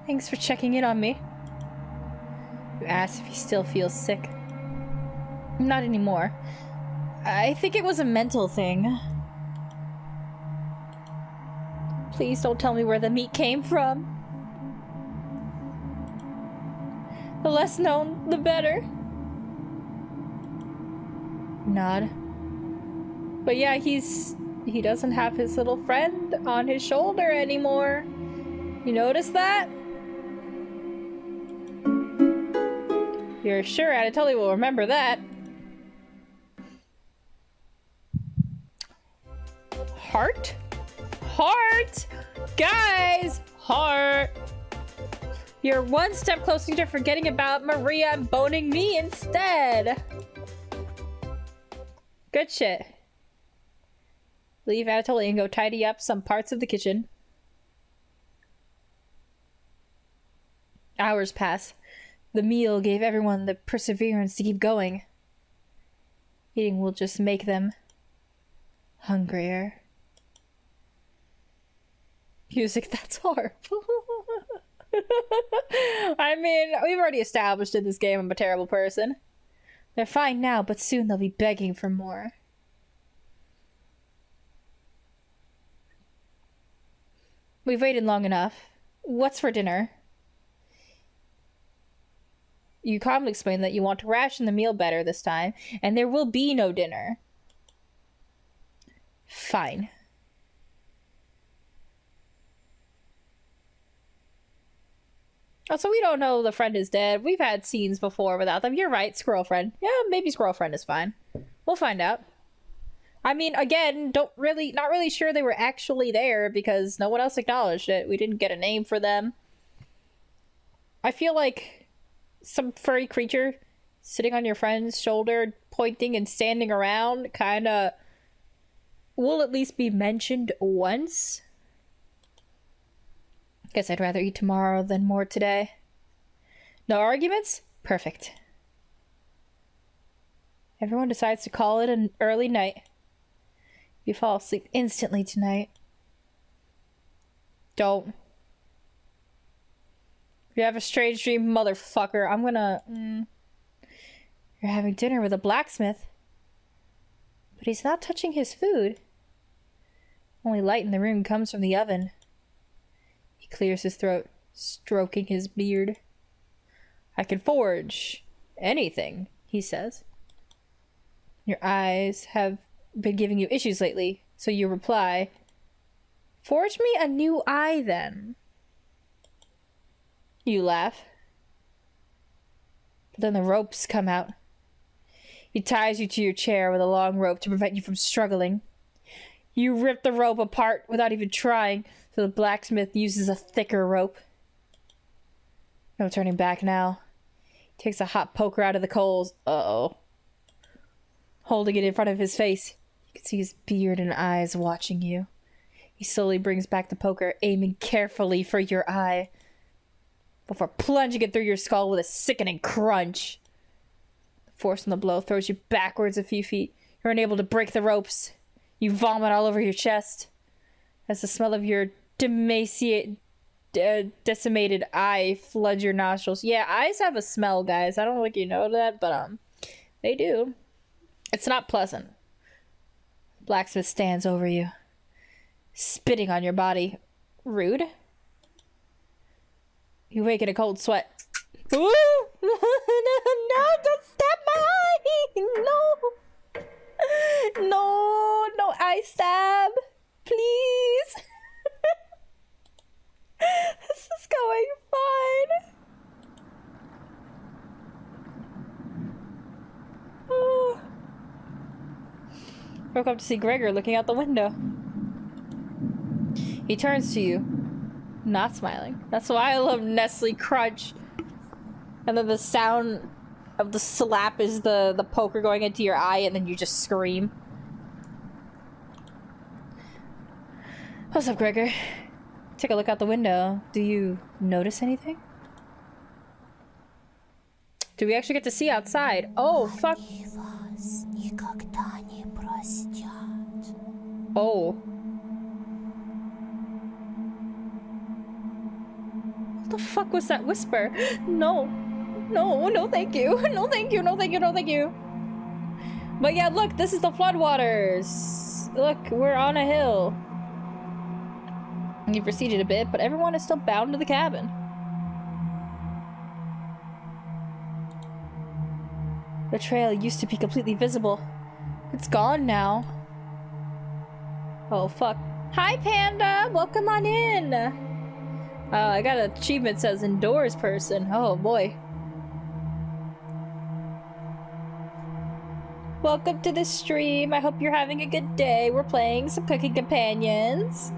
Thanks for checking in on me. You asked if he still feels sick. Not anymore. I think it was a mental thing. Please don't tell me where the meat came from. The less known, the better. Nod. But yeah, he doesn't have his little friend on his shoulder anymore. You notice that? You're sure Anatoly will remember that. Heart? Heart! Guys! Heart! You're one step closer to forgetting about Maria and boning me instead. Good shit. Leave Anatoly and go tidy up some parts of the kitchen. Hours pass. The meal gave everyone the perseverance to keep going. Eating will just make them hungrier. Music, that's horrible. I mean, we've already established in this game I'm a terrible person. They're fine now, but soon they'll be begging for more. We've waited long enough. What's for dinner? You calmly explain that you want to ration the meal better this time, and there will be no dinner. Fine. Also, we don't know the friend is dead. We've had scenes before without them. You're right, squirrel friend. Yeah, maybe squirrel friend is fine. We'll find out. I mean, again, not really sure they were actually there because no one else acknowledged it. We didn't get a name for them. I feel like some furry creature sitting on your friend's shoulder, pointing and standing around, kinda will at least be mentioned once. Guess I'd rather eat tomorrow than more today. No arguments? Perfect. Everyone decides to call it an early night. You fall asleep instantly tonight. Don't. If you have a strange dream, motherfucker, I'm gonna... You're having dinner with a blacksmith. But he's not touching his food. Only light in the room comes from the oven. He clears his throat, stroking his beard. I can forge anything, he says. Your eyes have been giving you issues lately, so you reply, forge me a new eye then. You laugh. But then the ropes come out. He ties you to your chair with a long rope to prevent you from struggling. You rip the rope apart without even trying, so the blacksmith uses a thicker rope. No turning back now. He takes a hot poker out of the coals. Uh-oh. Holding it in front of his face, you can see his beard and eyes watching you. He slowly brings back the poker, aiming carefully for your eye, before plunging it through your skull with a sickening crunch. The force from the blow throws you backwards a few feet. You're unable to break the ropes. You vomit all over your chest as the smell of your decimated eye floods your nostrils. Yeah, eyes have a smell, guys. I don't think you know that, but they do. It's not pleasant. Blacksmith stands over you, spitting on your body. Rude. You wake in a cold sweat. Ooh! No, don't stab my eye! No! No eye stab! Please! This is going fine. Oh. Woke up to see Gregor looking out the window. He turns to you, not smiling. That's why I love Nestle Crunch. And then the sound of the slap is the poker going into your eye, and then you just scream. What's up, Gregor? Take a look out the window. Do you notice anything? Do we actually get to see outside? Oh, fuck. Oh. What the fuck was that whisper? No. No, no thank you. No thank you, no thank you, no thank you. But yeah, look, this is the floodwaters. Look, we're on a hill. You've receded a bit, but everyone is still bound to the cabin. The trail used to be completely visible. It's gone now. Oh, fuck. Hi, Panda! Welcome on in! I got an achievement that says indoors person. Oh, boy. Welcome to the stream. I hope you're having a good day. We're playing some Cooking Companions.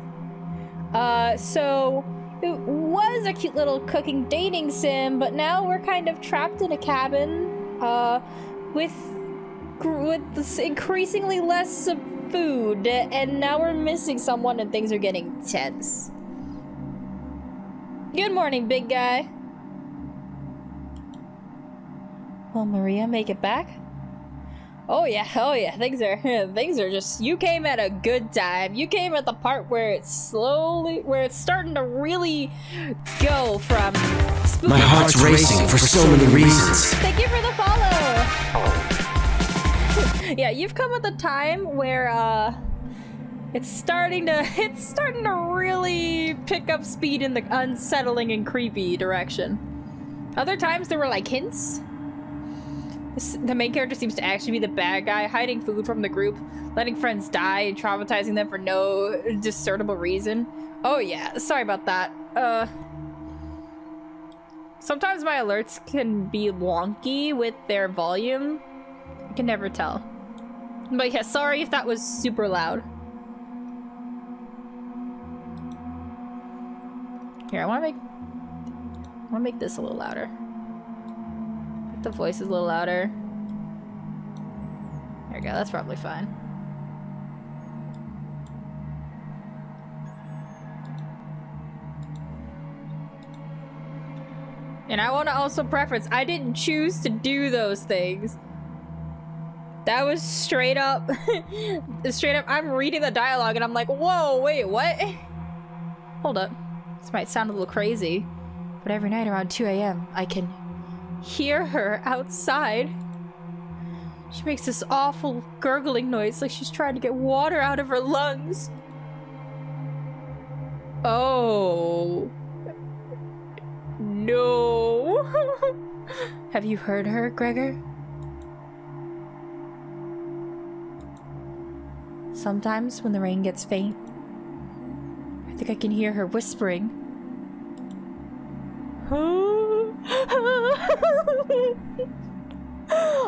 So it was a cute little cooking dating sim, but now we're kind of trapped in a cabin, with this increasingly less food, and now we're missing someone and things are getting tense. Good morning, big guy. Will Maria make it back? Oh yeah, things are just, you came at a good time. You came at the part where it's starting to really go from spooky. My heart's racing for so many reasons. Thank you for the follow. Yeah, you've come at the time where it's starting to really pick up speed in the unsettling and creepy direction. Other times there were like hints. The main character seems to actually be the bad guy, hiding food from the group, letting friends die, and traumatizing them for no discernible reason. Oh yeah, sorry about that. Sometimes my alerts can be wonky with their volume. I can never tell. But yeah, sorry if that was super loud. Here, I wanna make this a little louder. The voice is a little louder. There we go, that's probably fine. And I want to also preference, I didn't choose to do those things. That was straight up, I'm reading the dialogue and I'm like, whoa, wait, what? Hold up. This might sound a little crazy, but every night around 2 a.m. I can hear her outside. She makes this awful gurgling noise like she's trying to get water out of her lungs. Oh. No. Have you heard her, Gregor? Sometimes when the rain gets faint, I think I can hear her whispering.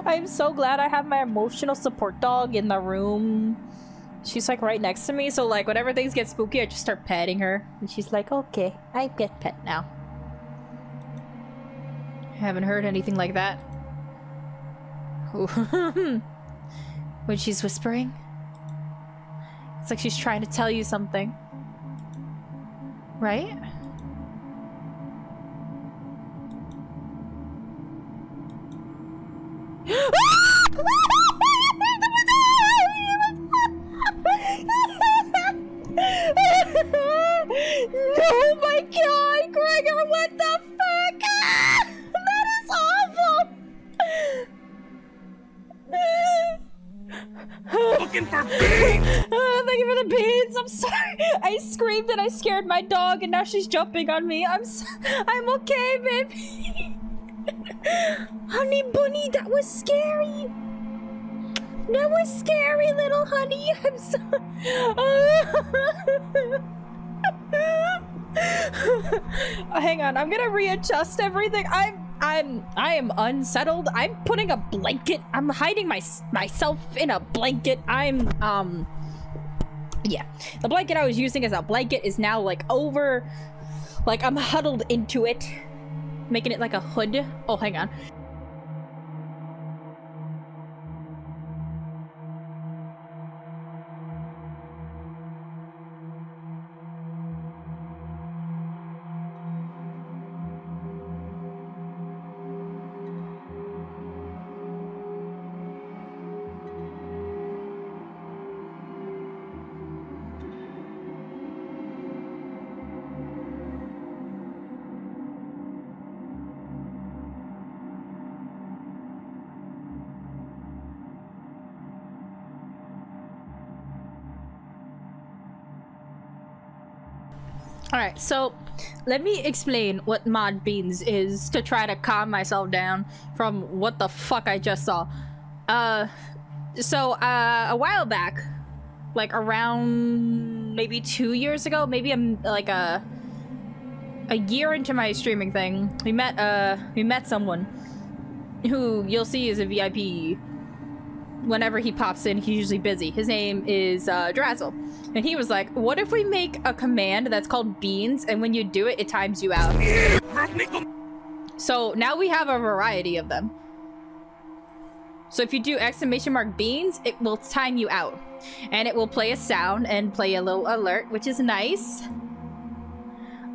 I'm so glad I have my emotional support dog in the room. She's like right next to me, so like whenever things get spooky, I just start petting her. And she's like, okay, I get pet now. I haven't heard anything like that. When she's whispering, it's like she's trying to tell you something. Right? Oh my god, Gregor, what the fuck? Ah, that is awful. Looking for beans! Thank you for the beans. I'm sorry. I screamed and I scared my dog, and now she's jumping on me. I'm okay, baby. Honey bunny, that was scary. That was scary, little honey. I'm so. Hang on, I'm gonna readjust everything. I am unsettled. I'm putting a blanket. I'm hiding myself in a blanket. Yeah. The blanket I was using as a blanket is now like over. Like I'm huddled into it, making it like a hood. Oh, hang on. Alright, so let me explain what Mod Beans is to try to calm myself down from what the fuck I just saw. So a while back, like around maybe 2 years ago, maybe like a year into my streaming thing, we met someone who you'll see is a VIP. Whenever he pops in, he's usually busy. His name is Drazzle. And he was like, what if we make a command that's called Beans, and when you do it, it times you out? So now we have a variety of them. So if you do !Beans, it will time you out. And it will play a sound and play a little alert, which is nice.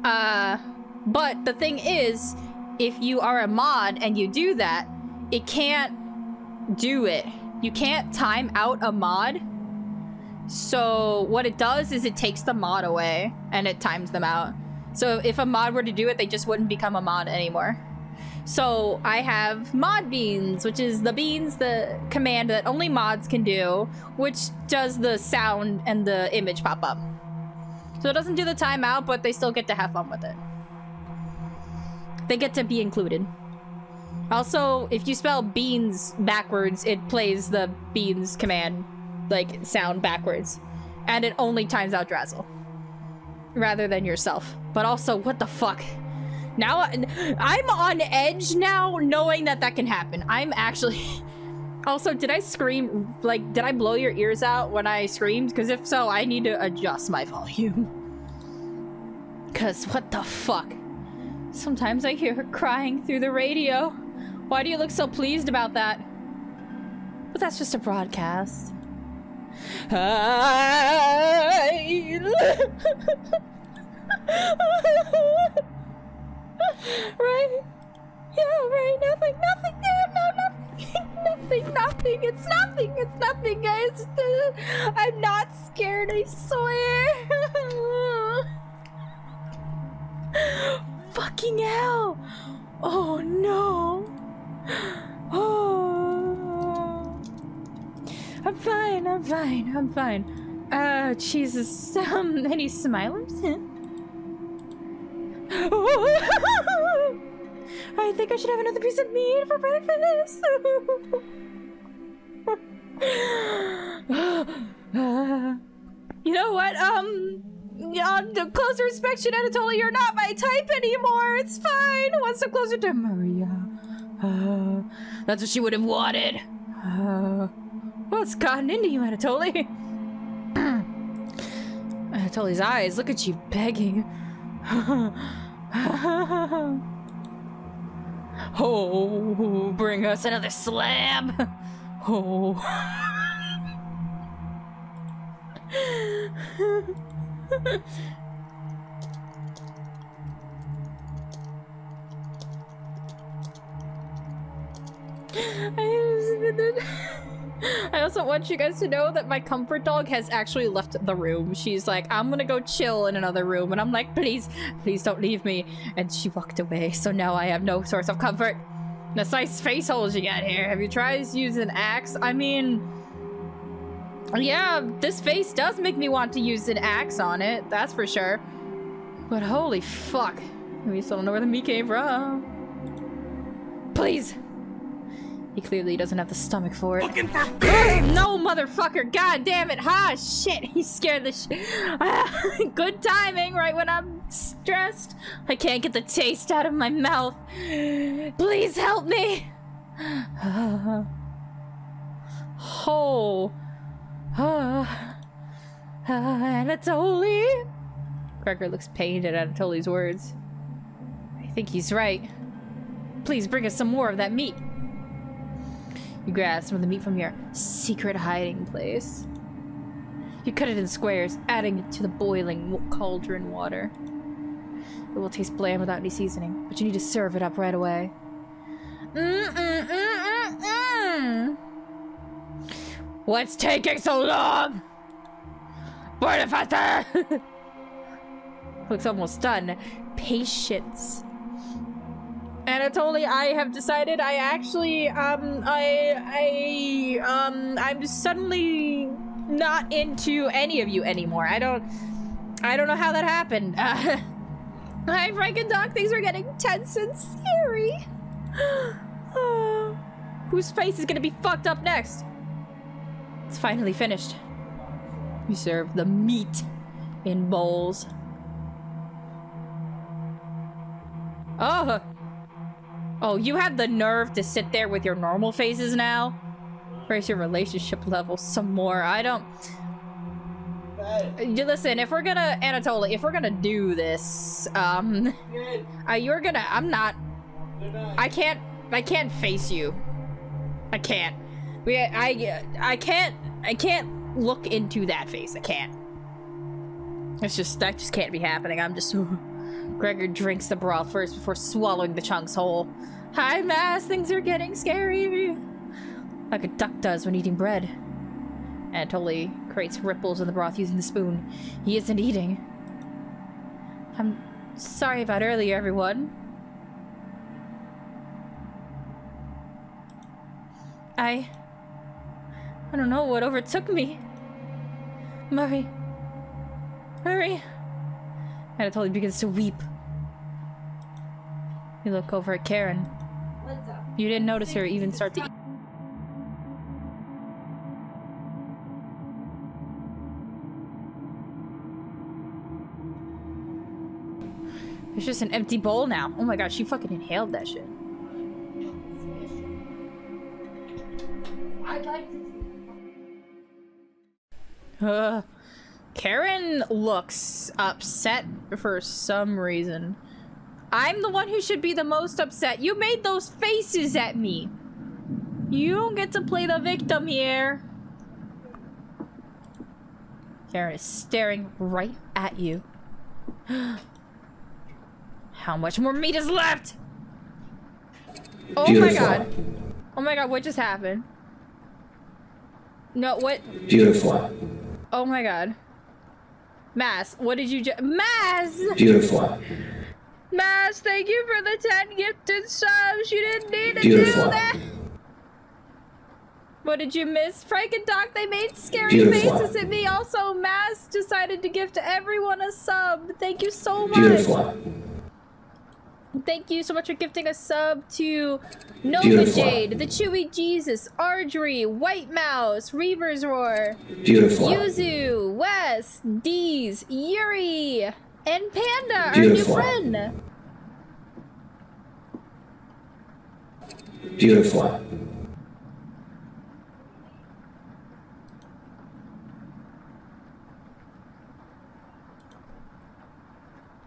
But the thing is, if you are a mod and you do that, it can't do it. You can't time out a mod. So what it does is it takes the mod away and it times them out. So if a mod were to do it, they just wouldn't become a mod anymore. So I have Mod Beans, which is the command that only mods can do, which does the sound and the image pop up. So it doesn't do the timeout, but they still get to have fun with it. They get to be included. Also, if you spell beans backwards, it plays the beans command, like, sound backwards. And it only times out Drazzle. Rather than yourself. But also, what the fuck? Now, I'm on edge now, knowing that that can happen. I'm actually... Also, did I scream, like, did I blow your ears out when I screamed? Because if so, I need to adjust my volume. Because what the fuck? Sometimes I hear her crying through the radio. Why do you look so pleased about that? But that's just a broadcast. Right? Yeah, right. Nothing, dude. No, nothing. It's nothing, guys. I'm not scared, I swear. Fucking hell. Oh, no. Oh. I'm fine. Jesus. Any smilers? I think I should have another piece of meat for breakfast. You know what? On closer inspection, Anatoly, you're not my type anymore. It's fine. One step closer to Maria. That's what she would have wanted. What's gotten into you, Anatoly? Anatoly's eyes. Look at you begging. Oh, bring us another slab. Oh. I also want you guys to know that my comfort dog has actually left the room. She's like, I'm gonna go chill in another room. And I'm like, please don't leave me. And she walked away. So now I have no source of comfort. That's nice face holes you got here. Have you tried using an axe? I mean, yeah, this face does make me want to use an axe on it. That's for sure. But holy fuck. We still don't know where the meat came from. Please. He clearly doesn't have the stomach for it. Looking for beans! No, motherfucker! God damn it! Ha! Shit! He scared the Good timing, right when I'm stressed. I can't get the taste out of my mouth. Please help me! Oh. Anatoly? Gregor looks pained at Anatoly's words. I think he's right. Please bring us some more of that meat. You grab some of the meat from your secret hiding place. You cut it in squares, adding it to the boiling cauldron water. It will taste bland without any seasoning, but you need to serve it up right away. What's taking so long? Burn it faster! Looks almost done. Patience. Anatoly, I have decided I actually, I'm suddenly not into any of you anymore. I don't know how that happened. Hi, Frank and Doc. Things are getting tense and scary. Whose face is gonna be fucked up next? It's finally finished. We serve the meat in bowls. Oh. Oh, you have the nerve to sit there with your normal faces now? Raise your relationship level some more. I don't... Listen, if we're gonna... Anatoly, if we're gonna do this, you're gonna... I'm not... I can't face you. I can't. I can't look into that face. I can't. That just can't be happening. I'm just... Gregor drinks the broth first before swallowing the chunks whole. Hi, Mass. Things are getting scary. Like a duck does when eating bread. Anatoly creates ripples in the broth using the spoon. He isn't eating. I'm sorry about earlier, everyone. I don't know what overtook me. Murray. Anatoly begins to weep. You look over at Karen. You didn't notice her even start to eat. There's just an empty bowl now. Oh my god, she fucking inhaled that shit. I'd like to. Karen looks upset for some reason. I'm the one who should be the most upset. You made those faces at me. You don't get to play the victim here. Karen is staring right at you. How much more meat is left? Oh my god. Oh my god, what just happened? No, what? Beautiful. Oh my god. Mass, what did you just... Mass! Beautiful. Mass, thank you for the 10 gifted subs. You didn't need to Beautiful. do that. What did you miss? Frank and Doc, they made scary Beautiful. faces at me. Also, Mass decided to gift everyone a sub. Thank you so much. Beautiful. Thank you so much for gifting a sub to Nova Beautiful. Jade, the Chewy Jesus, Ardry, White Mouse, Reaver's Roar, Beautiful. Yuzu, Wes, Deez, Yuri, and Panda, Beautiful. our new friend. Beautiful.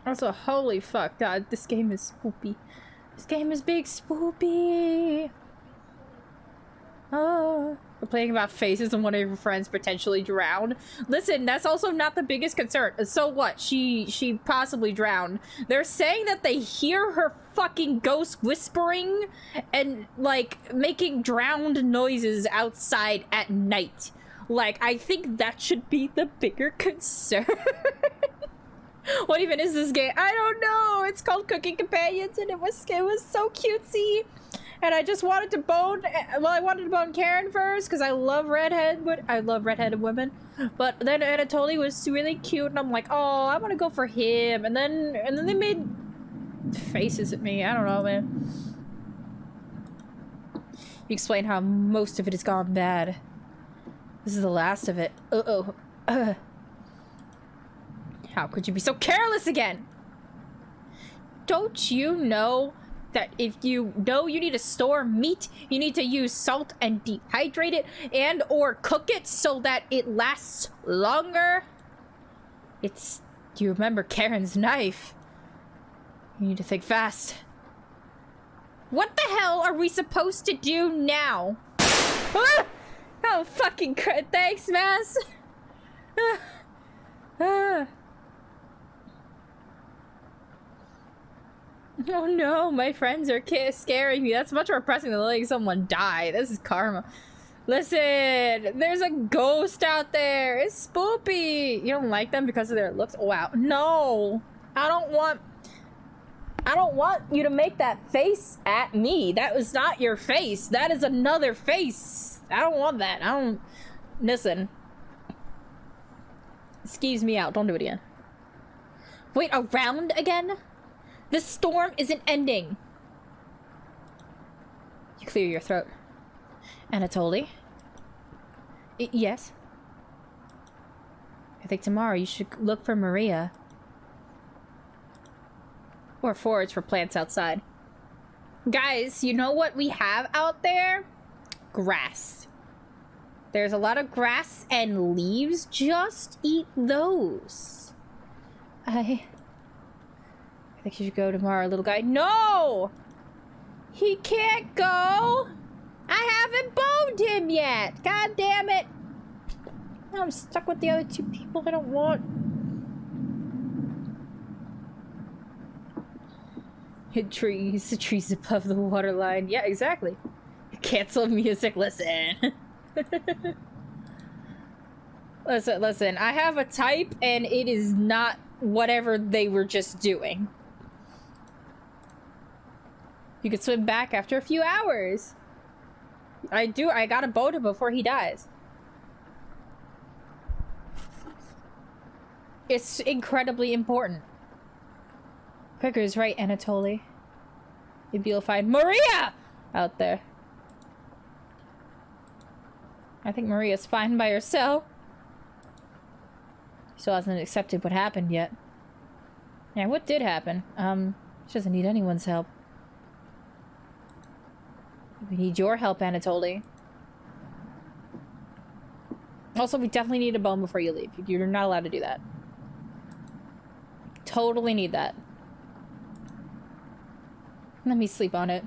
Also, holy fuck, God, this game is spoopy. This game is big spoopy. Oh, we're playing about faces and one of your friends potentially drowned. Listen, that's also not the biggest concern. So what? She possibly drowned. They're saying that they hear her fucking ghost whispering and like making drowned noises outside at night. Like, I think that should be the bigger concern. What even is this game? I don't know. It's called Cooking Companions, and it was so cutesy. And I just wanted to bone. Well, I wanted to bone Karen first because I love redheaded women. But then Anatoly was really cute, and I'm like, oh, I want to go for him. And then they made faces at me. I don't know, man. You explain how most of it has gone bad. This is the last of it. How could you be so careless again? Don't you know that if you know you need to store meat, you need to use salt and dehydrate it and or cook it so that it lasts longer? Do you remember Karen's knife? You need to think fast. What the hell are we supposed to do now? Ah! Oh, fucking thanks, Mass. Oh no, my friends are scaring me. That's much more pressing than letting someone die. This is karma. Listen, there's a ghost out there. It's spoopy. You don't like them because of their looks? Oh, wow. No. I don't want you to make that face at me. That was not your face. That is another face. I don't want that. Listen. Skeeves me out. Don't do it again. Wait, around again? This storm isn't ending. You clear your throat. Anatoly? Yes? I think tomorrow you should look for Maria. Or forage for plants outside. Guys, you know what we have out there? Grass. There's a lot of grass and leaves. Just eat those. I think you should go tomorrow, little guy. No! He can't go! I haven't boned him yet! God damn it! Now I'm stuck with the other two people I don't want. Hit trees, the trees above the waterline. Yeah, exactly. Cancel music, listen. Listen, I have a type and it is not whatever they were just doing. You could swim back after a few hours. I gotta boat him before he dies. It's incredibly important. Gregor is right, Anatoly. Maybe you'll find Maria out there. I think Maria's fine by herself. Still hasn't accepted what happened yet. Yeah, what did happen? She doesn't need anyone's help. We need your help, Anatoly. Also, we definitely need a bone before you leave. You're not allowed to do that. Totally need that. Let me sleep on it.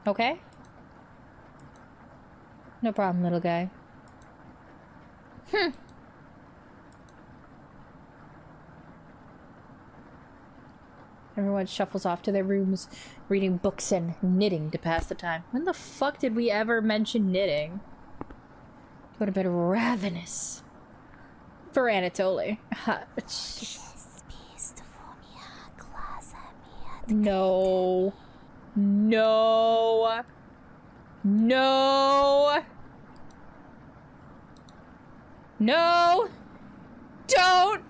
Okay? No problem, little guy. Everyone shuffles off to their rooms, reading books and knitting to pass the time. When the fuck did we ever mention knitting? Go to bed ravenous. For Anatoly. No. No. No. No. Don't.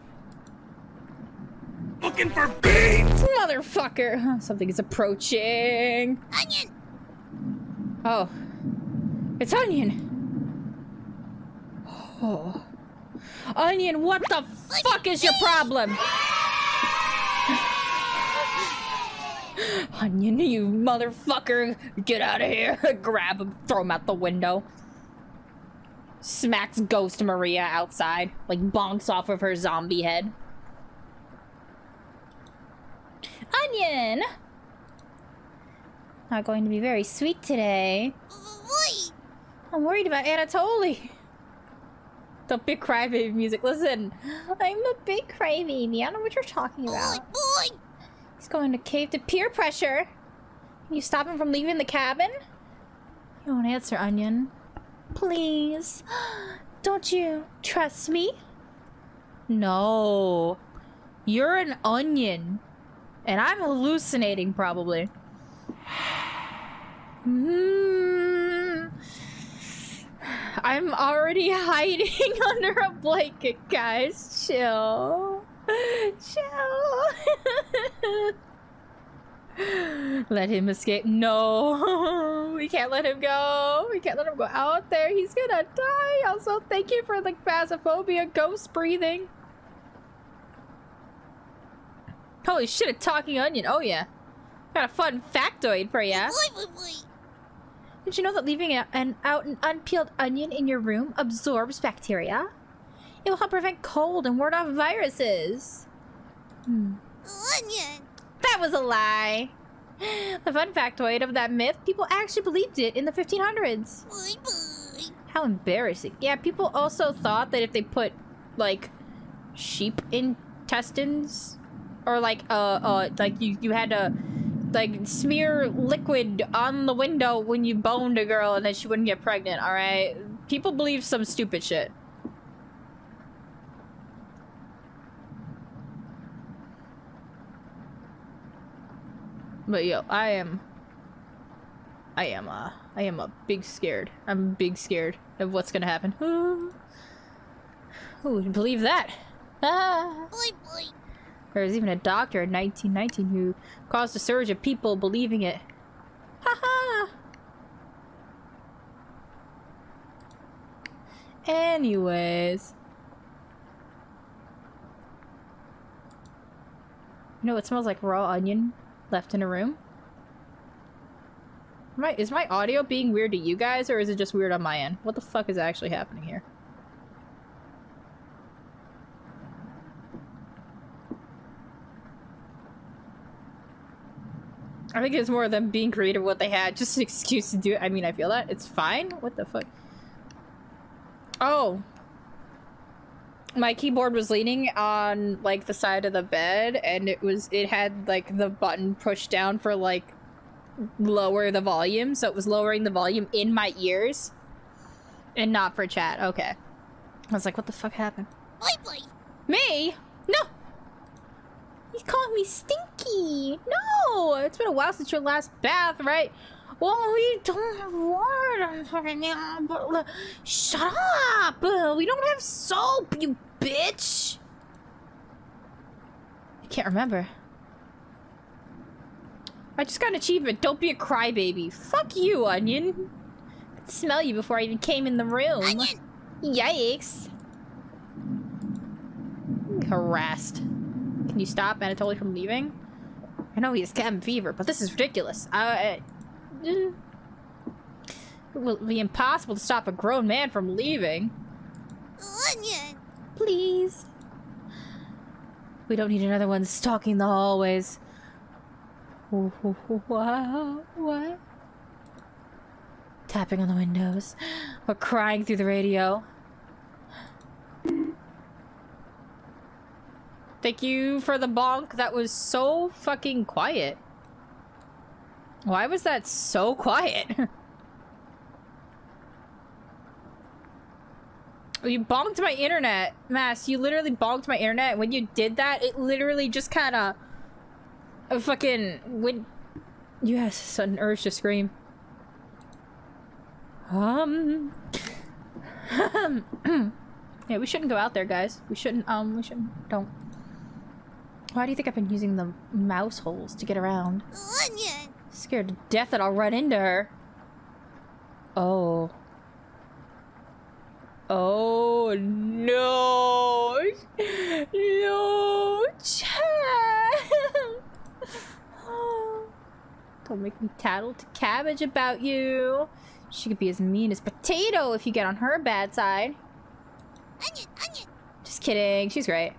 Looking for beans! Motherfucker. Something is approaching. Onion! Oh. It's Onion. Oh. Onion, what the fuck is your problem? Onion, you motherfucker. Get out of here. Grab him, throw him out the window. Smacks Ghost Maria outside. Like, bonks off of her zombie head. Onion! Not going to be very sweet today. Wait! I'm worried about Anatoly. The big crybaby music. Listen, I'm a big crybaby. I don't know what you're talking about. Boy! He's going to cave to peer pressure. Can you stop him from leaving the cabin? You won't answer, Onion. Please. Don't you trust me? No. You're an onion. And I'm hallucinating, probably. I'm already hiding under a blanket, guys. Chill. Chill. Let him escape. No. We can't let him go. We can't let him go out there. He's gonna die. Also, thank you for the phasmophobia ghost breathing. Holy shit, a talking onion. Oh, yeah. Got a fun factoid for ya. Wait. Did you know that leaving out an unpeeled onion in your room absorbs bacteria? It will help prevent cold and ward off viruses. Onion! That was a lie. The fun factoid of that myth, people actually believed it in the 1500s. Bye. How embarrassing. Yeah, people also thought that if they put, like, sheep intestines, or like you had to, like, smear liquid on the window when you boned a girl and then she wouldn't get pregnant, alright? People believe some stupid shit. But yo, I am a big scared. I'm big scared of what's gonna happen. Who would believe that? Boy, boy. There was even a doctor in 1919 who caused a surge of people believing it. Haha! Anyways. You know what smells like raw onion left in a room? Is my audio being weird to you guys, or is it just weird on my end? What the fuck is actually happening here? I think it's more of them being creative with what they had. Just an excuse to do it. I mean, I feel that. It's fine. What the fuck? Oh. My keyboard was leaning on, like, the side of the bed, and it had, like, the button pushed down for, like, lower the volume, so it was lowering the volume in my ears and not for chat. Okay. I was like, what the fuck happened? Boy, boy. Me? No! He's calling me stinky! No! It's been a while since your last bath, right? Well, we don't have water right now, but shut up! We don't have soap, you bitch! I can't remember. I just got an achievement. Don't be a crybaby. Fuck you, Onion. I could smell you before I even came in the room. Onion! Yikes. Harassed. Can you stop Anatoly from leaving? I know he has cabin fever, but this is ridiculous. It will be impossible to stop a grown man from leaving. Onion! Please. We don't need another one stalking the hallways. What? Tapping on the windows. Or crying through the radio. Thank you for the bonk. That was so fucking quiet. Why was that so quiet? You bonked my internet. Mass, you literally bonked my internet. When you did that, it literally just kind of... When... You had a sudden urge to scream. Yeah, we shouldn't go out there, guys. We shouldn't, don't. Why do you think I've been using the mouse holes to get around? Onion! Scared to death that I'll run into her. Oh. Oh, no. No. Don't make me tattle to Cabbage about you. She could be as mean as Potato if you get on her bad side. Onion! Onion! Just kidding. She's great.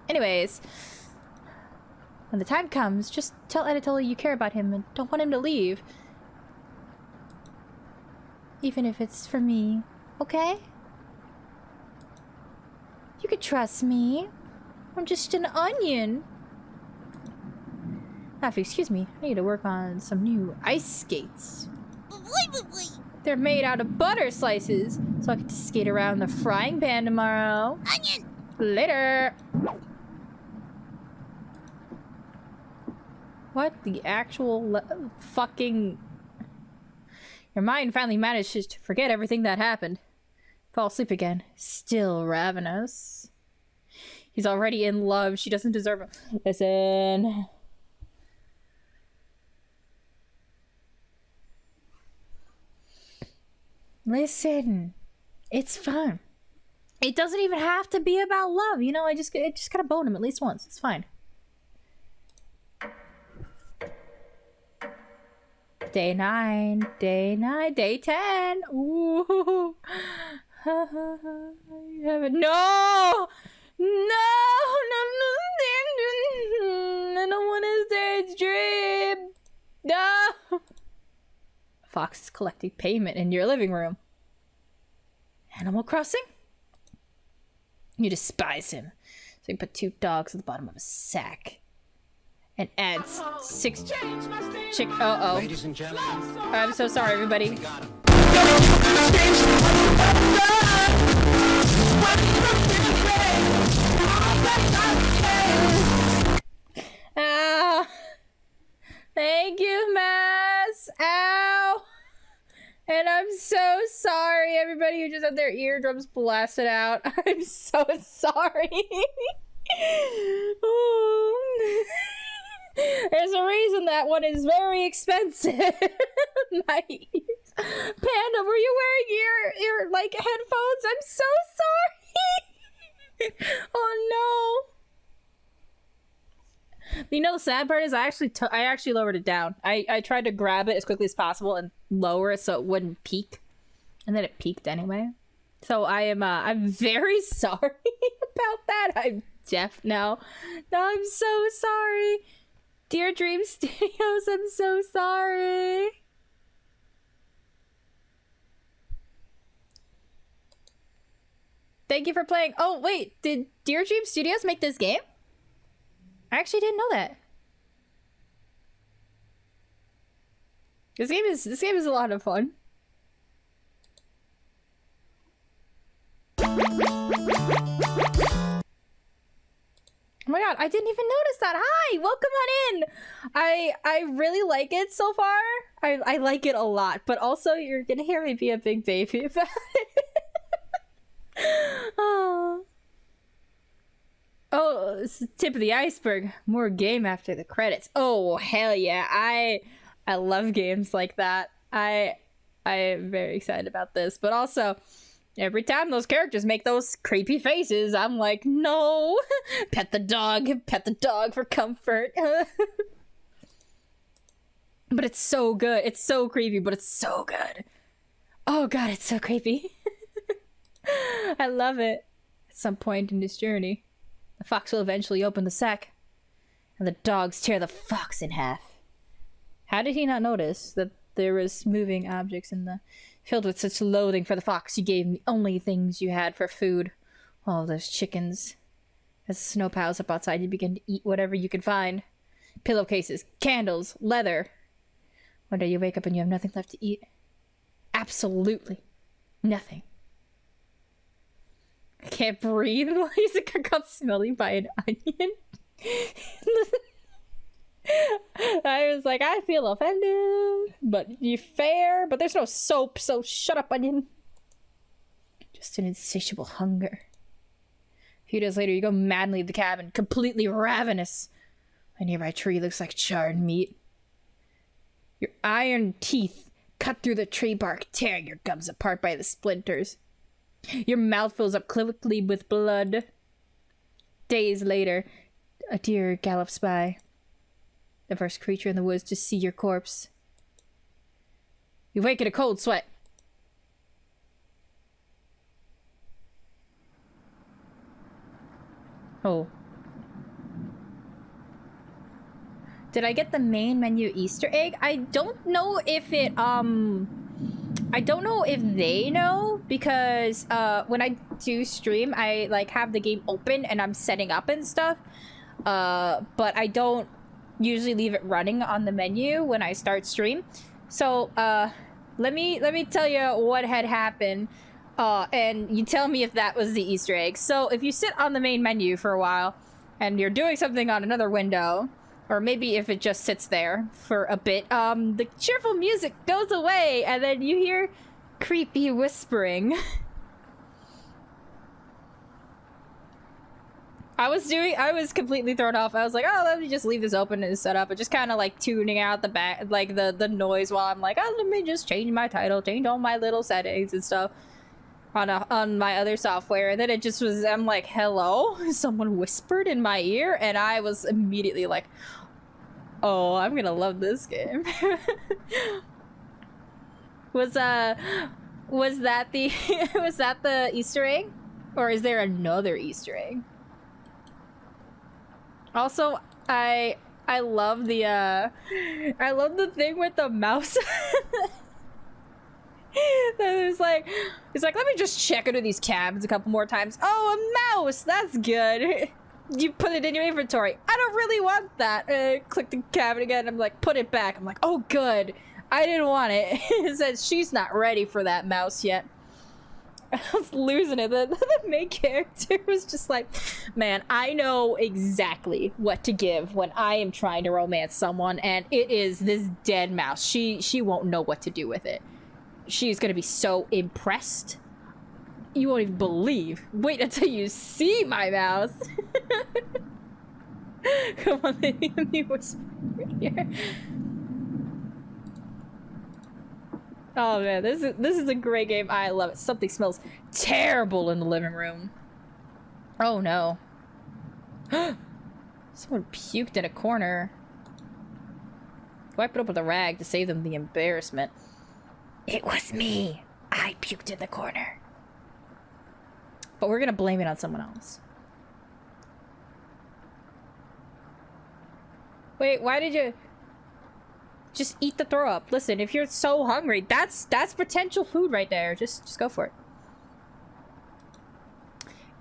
Anyways. When the time comes, just tell Anatoly you care about him and don't want him to leave. Even if it's for me. Okay? You could trust me. I'm just an onion. Now, if you excuse me, I need to work on some new ice skates. They're made out of butter slices, so I get to skate around the frying pan tomorrow. Onion! Later! What the actual fucking... Your mind finally manages to forget everything that happened. Fall asleep again. Still ravenous. He's already in love. She doesn't deserve him. Listen. Listen. It's fun. It doesn't even have to be about love. You know, I just gotta bone him at least once. It's fine. Day 9, day 9, day 10. Ooh. You have it. No! No! I don't want to stage dream. No! Fox is collecting payment in your living room. Animal Crossing? You despise him. So you put 2 dogs at the bottom of a sack. And add 6 chick. Uh-oh. Ladies and gentlemen, I'm so sorry, everybody. Ow. Thank you, Mass. Ow. And I'm so sorry, everybody who just had their eardrums blasted out. I'm so sorry. Oh. There's a reason that one is very expensive. My ears. Panda, were you wearing ear like headphones? I'm so sorry. Oh no. You know, the sad part is I actually lowered it down. I tried to grab it as quickly as possible and lower it so it wouldn't peak, and then it peaked anyway. So I'm very sorry about that. I'm deaf now. No, I'm so sorry. Dear Dream Studios, I'm so sorry. Thank you for playing. Oh wait, did Dear Dream Studios make this game? I actually didn't know that. This game is a lot of fun. Oh my god, I didn't even notice that. Hi, welcome on in. I really like it so far. I like it a lot, but also you're gonna hear me be a big baby about it. Oh, it's the tip of the iceberg. More game after the credits. Oh, hell yeah. I love games like that. I am very excited about this, but also every time those characters make those creepy faces, I'm like, no. Pet the dog for comfort. But it's so good. It's so creepy, but it's so good. Oh god, it's so creepy. I love it. At some point in this journey, the fox will eventually open the sack, and the dogs tear the fox in half. How did he not notice that there was moving objects in the... Filled with such loathing for the fox, you gave him the only things you had for food. All those chickens. As the snow piles up outside, you begin to eat whatever you could find. Pillowcases, candles, leather. One day you wake up and you have nothing left to eat. Absolutely nothing. I can't breathe. Lisa got smelly by an onion. I was like, I feel offended, but you fair, but there's no soap, so shut up, onion. Just an insatiable hunger. A few days later, you go mad and leave the cabin, completely ravenous. A nearby tree looks like charred meat. Your iron teeth cut through the tree bark, tearing your gums apart by the splinters. Your mouth fills up quickly with blood. Days later, a deer gallops by. The first creature in the woods to see your corpse. You wake in a cold sweat. Oh. Did I get the main menu Easter egg? I don't know if it, I don't know if they know, because when I do stream, I like have the game open and I'm setting up and stuff. But I don't usually leave it running on the menu when I start stream. So let me tell you what had happened, and you tell me if that was the Easter egg. So if you sit on the main menu for a while and you're doing something on another window, or maybe if it just sits there for a bit, the cheerful music goes away and then you hear creepy whispering. I was completely thrown off. I was like, oh, let me just leave this open and set up, and just kind of like tuning out the back, like the noise while I'm like, oh, let me just change my title, change all my little settings and stuff on my other software. And then it just was, I'm like, hello? Someone whispered in my ear, and I was immediately like, oh, I'm gonna love this game. Was that the was that the Easter egg? Or is there another Easter egg? Also, I love the thing with the mouse. It's like, let me just check into these cabins a couple more times. Oh, a mouse! That's good. You put it in your inventory. I don't really want that. Click the cabin again. I'm like, put it back. I'm like, oh, good. I didn't want it. It says she's not ready for that mouse yet. I was losing it. The main character was just like, man, I know exactly what to give when I am trying to romance someone, and it is this dead mouse. She won't know what to do with it. she's gonna be so impressed. You won't even believe. Wait until you see my mouse. Come on, let me whisper here. Oh man, this is a great game. I love it. Something smells terrible in the living room. Oh no. Someone puked in a corner. Wipe it up with a rag to save them the embarrassment. It was me. I puked in the corner. But we're gonna blame it on someone else. Wait, why did you... Just eat the throw up. Listen, if you're so hungry, that's potential food right there. Just go for it.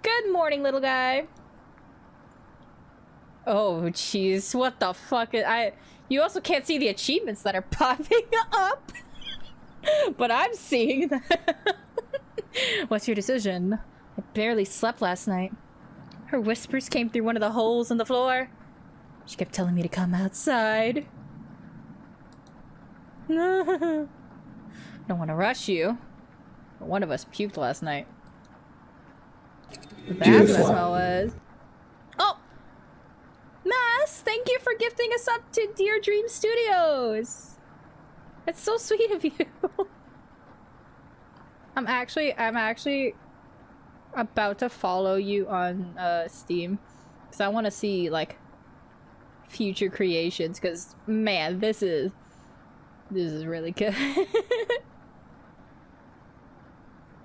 Good morning, little guy. Oh, jeez. What the fuck? You also can't see the achievements that are popping up. But I'm seeing that. What's your decision? I barely slept last night. Her whispers came through one of the holes in the floor. She kept telling me to come outside. Don't want to rush you, but one of us puked last night. That's what the smell was. Oh! Mass, thank you for gifting us up to Dear Dream Studios. That's so sweet of you. I'm actually about to follow you on Steam because I want to see like future creations. Because man, this is really good.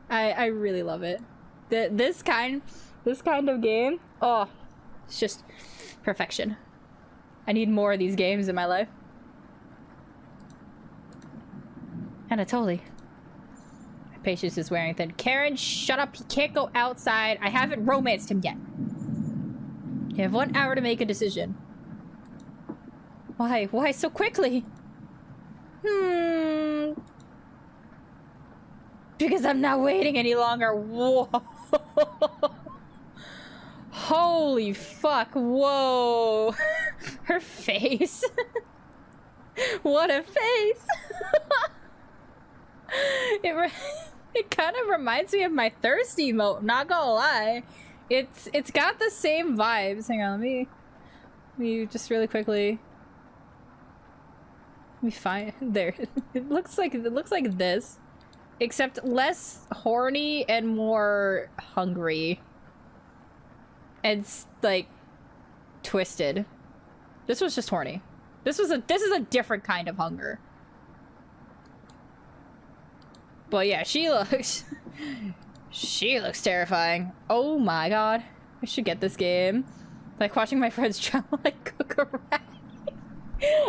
I really love it. This kind of game. Oh, it's just perfection. I need more of these games in my life. Anatoly. My patience is wearing thin. Karen, shut up. He can't go outside. I haven't romanced him yet. You have 1 hour to make a decision. Why? Why so quickly? Because I'm not waiting any longer. Whoa. Holy fuck. Whoa. Her face. What a face. It kind of reminds me of my thirsty emote, not gonna lie. It's got the same vibes. Hang on, let me just really quickly. Let me find there. It looks like this, except less horny and more hungry. It's like twisted. This was just horny. This is a different kind of hunger. But yeah, she looks terrifying. Oh my god. I should get this game. Like watching my friends try to like cook a rat.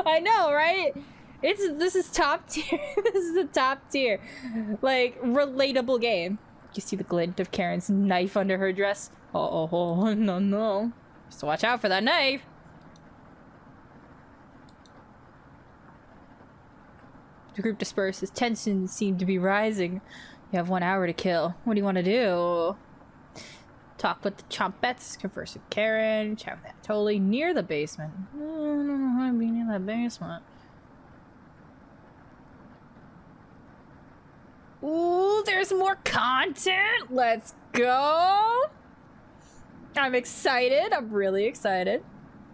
I know, right? This is top tier. This is a top tier, like, relatable game. You see the glint of Karen's knife under her dress? Oh, no. Just watch out for that knife. The group disperses. Tensions seem to be rising. You have 1 hour to kill. What do you want to do? Talk with the Chompettes, converse with Karen, chat with Anatoly near the basement. I don't know how to be near that basement. Ooh, there's more content! Let's go! I'm excited. I'm really excited.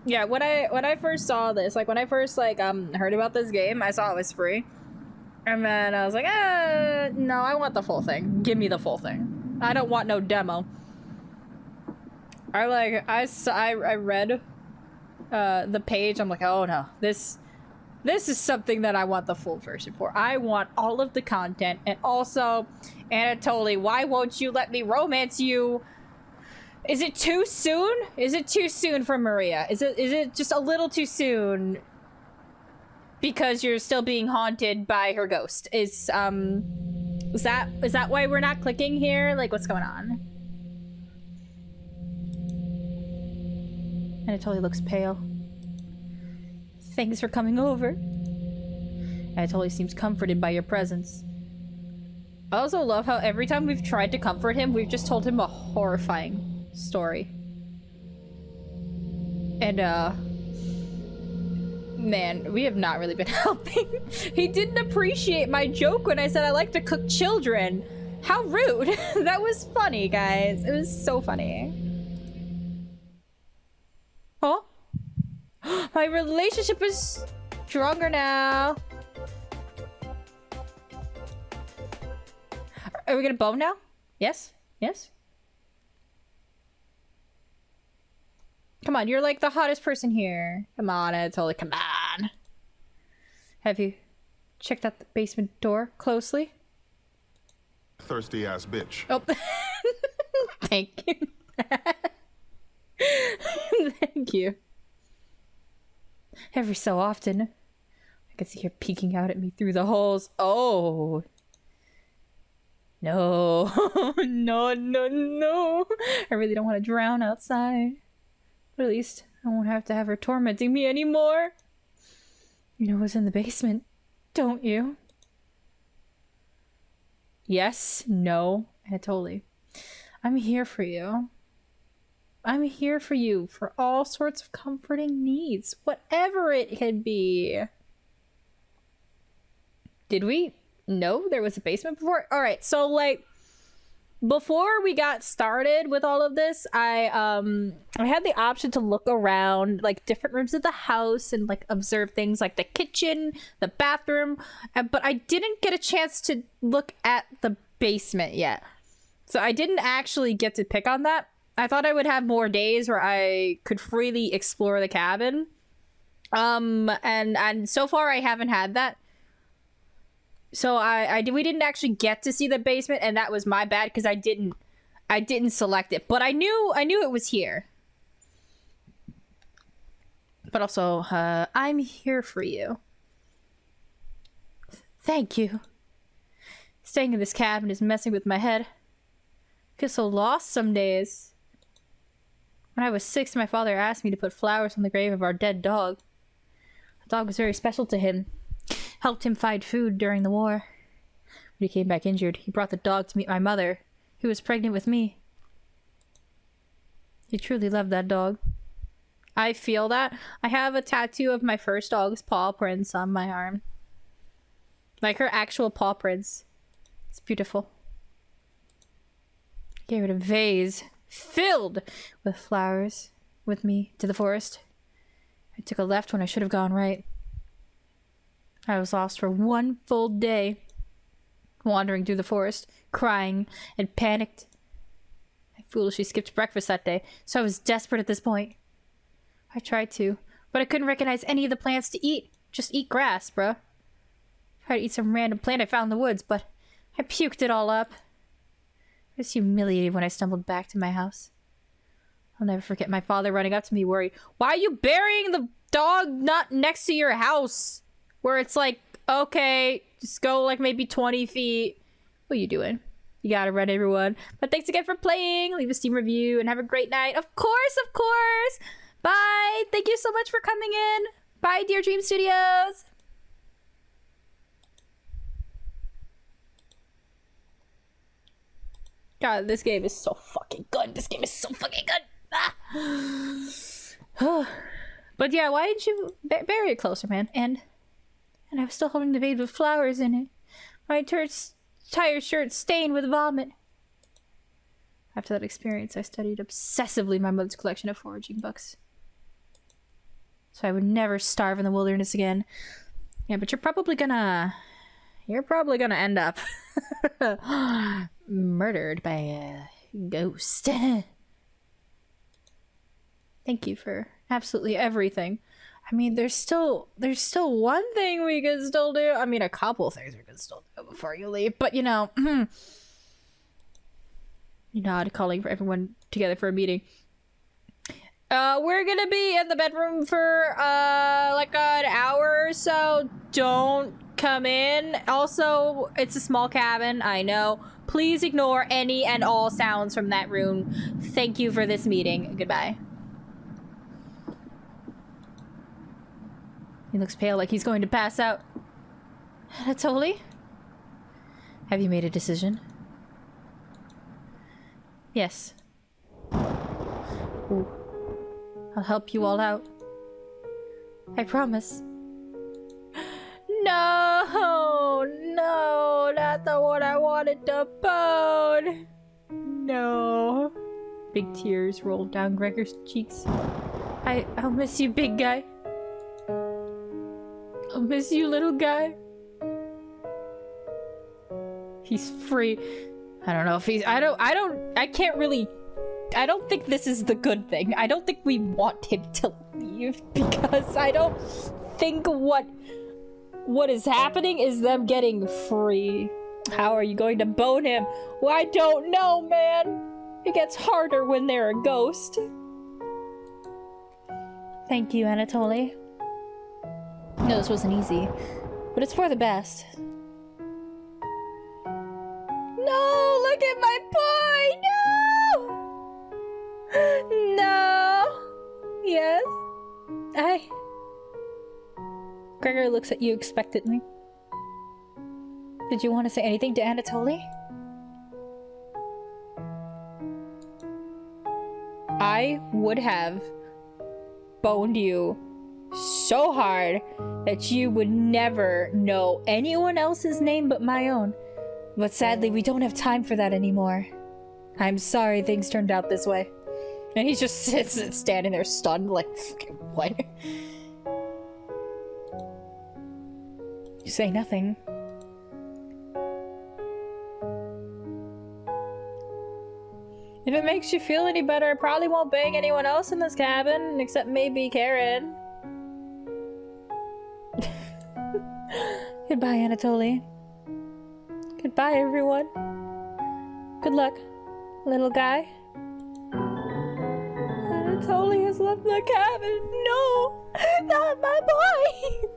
Yeah, when I first saw this, like when I first heard about this game, I saw it was free. And then I was like, no, I want the full thing. Give me the full thing. I don't want no demo. I read the page. I'm like, oh no, this is something that I want the full version for. I want all of the content. And also, Anatoly, why won't you let me romance you? Is it too soon? Is it too soon for Maria? Is it just a little too soon? Because you're still being haunted by her ghost. Is that why we're not clicking here? Like, what's going on? Anatoly looks pale. Thanks for coming over. Anatoly seems comforted by your presence. I also love how every time we've tried to comfort him, we've just told him a horrifying story. And, Man, we have not really been helping. He didn't appreciate my joke when I said I like to cook children. How rude. That was funny, guys. It was so funny. Oh? My relationship is stronger now. Are we gonna bone now? Yes? Yes? Come on, you're like the hottest person here. Come on, Anatoly, come on. Have you checked out the basement door closely? Thirsty ass bitch. Oh, thank you. Thank you. Every so often, I can see her peeking out at me through the holes. Oh. No. No. I really don't want to drown outside. But at least I won't have to have her tormenting me anymore. You know what's in the basement, don't you? Yes, no, Anatoly. I'm here for you. I'm here for you for all sorts of comforting needs, whatever it can be. Did we know there was a basement before? All right, so like before we got started with all of this, I had the option to look around like different rooms of the house and like observe things like the kitchen, the bathroom, but I didn't get a chance to look at the basement yet. So I didn't actually get to pick on that. I thought I would have more days where I could freely explore the cabin. And so far I haven't had that. So we didn't actually get to see the basement, and that was my bad because I didn't select it. But I knew it was here. But also, I'm here for you. Thank you. Staying in this cabin is messing with my head. I feel so lost some days. When I was 6, my father asked me to put flowers on the grave of our dead dog. The dog was very special to him. Helped him find food during the war. When he came back injured, he brought the dog to meet my mother, who was pregnant with me. He truly loved that dog. I feel that. I have a tattoo of my first dog's paw prints on my arm. Like her actual paw prints. It's beautiful. I gave it a vase filled with flowers with me to the forest. I took a left when I should have gone right. I was lost for one full day, wandering through the forest, crying and panicked. I foolishly skipped breakfast that day, so I was desperate at this point. I tried to, but I couldn't recognize any of the plants to eat. Just eat grass, bruh. Tried to eat some random plant I found in the woods, but I puked it all up. I was humiliated when I stumbled back to my house. I'll never forget my father running up to me worried. Why are you burying the dog not next to your house? Where it's like, okay, just go like maybe 20 feet. What are you doing? You gotta run, everyone. But thanks again for playing. Leave a Steam review and have a great night. Of course, of course. Bye. Thank you so much for coming in. Bye, Dear Dream Studios. God, this game is so fucking good. This game is so fucking good. Ah. But yeah, why didn't you bury it closer, man? And I was still holding the vase with flowers in it. My entire shirt stained with vomit. After that experience, I studied obsessively my mother's collection of foraging books. So I would never starve in the wilderness again. Yeah, but you're probably gonna end up murdered by a ghost. Thank you for absolutely everything. I mean, there's still one thing we can still do. I mean, a couple things we can still do before you leave. But, you know, you're not calling for everyone together for a meeting. We're gonna be in the bedroom for, like an hour or so. Don't come in. Also, it's a small cabin, I know. Please ignore any and all sounds from that room. Thank you for this meeting. Goodbye. He looks pale, like he's going to pass out. Anatoly? Have you made a decision? Yes. Ooh. I'll help you all out. I promise. No, no, not the one I wanted to bone. No. Big tears rolled down Gregor's cheeks. I'll miss you, big guy. I'll miss you, little guy. He's free. I don't know if he's... I don't think this is the good thing. I don't think we want him to leave because I don't think what is happening is them getting free. How are you going to bone him? Well, I don't know, man. It gets harder when they're a ghost. Thank you, Anatoly. No, this wasn't easy, but it's for the best. No, look at my boy! No! No! Yes? Gregor looks at you expectantly. Did you want to say anything to Anatoly? I would have boned you so hard that you would never know anyone else's name but my own. But sadly, we don't have time for that anymore. I'm sorry things turned out this way. And he just sits and standing there stunned like, fucking what? You say nothing. If it makes you feel any better, I probably won't bang anyone else in this cabin, except maybe Karen. Goodbye, Anatoly. Goodbye, everyone. Good luck, little guy. Anatoly has left the cabin. No, not my boy.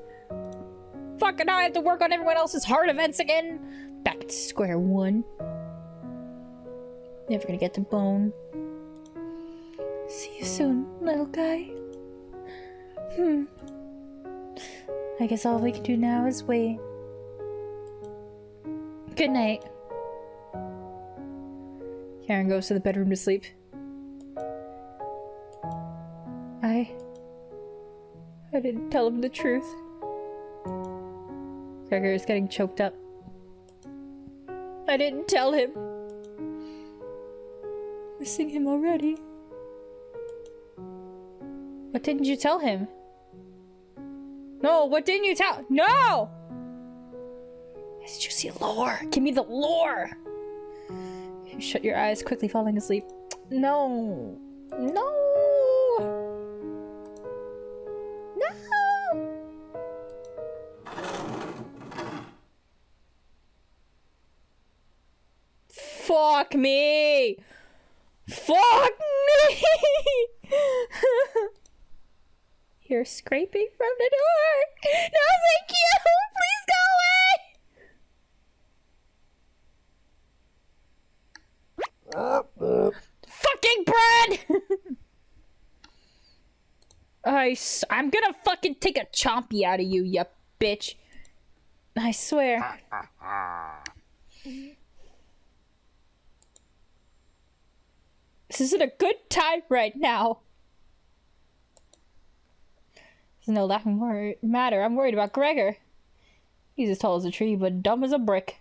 Fuck, now I have to work on everyone else's heart events again. Back at square one. Never gonna get to bone. See you soon, little guy. I guess all we can do now is wait. Good night. Karen goes to the bedroom to sleep. I didn't tell him the truth. Gregor is getting choked up. I didn't tell him. Missing him already. What didn't you tell him? No, what didn't you tell? No! It's juicy lore. Give me the lore. You shut your eyes, quickly falling asleep. No. No. No. Fuck me. Fuck me! You're scraping from the door. No, thank you! Please go away! Fucking bread! I'm gonna fucking take a chompy out of you, you bitch. I swear. This isn't a good time right now. There's no laughing matter. I'm worried about Gregor. He's as tall as a tree, but dumb as a brick.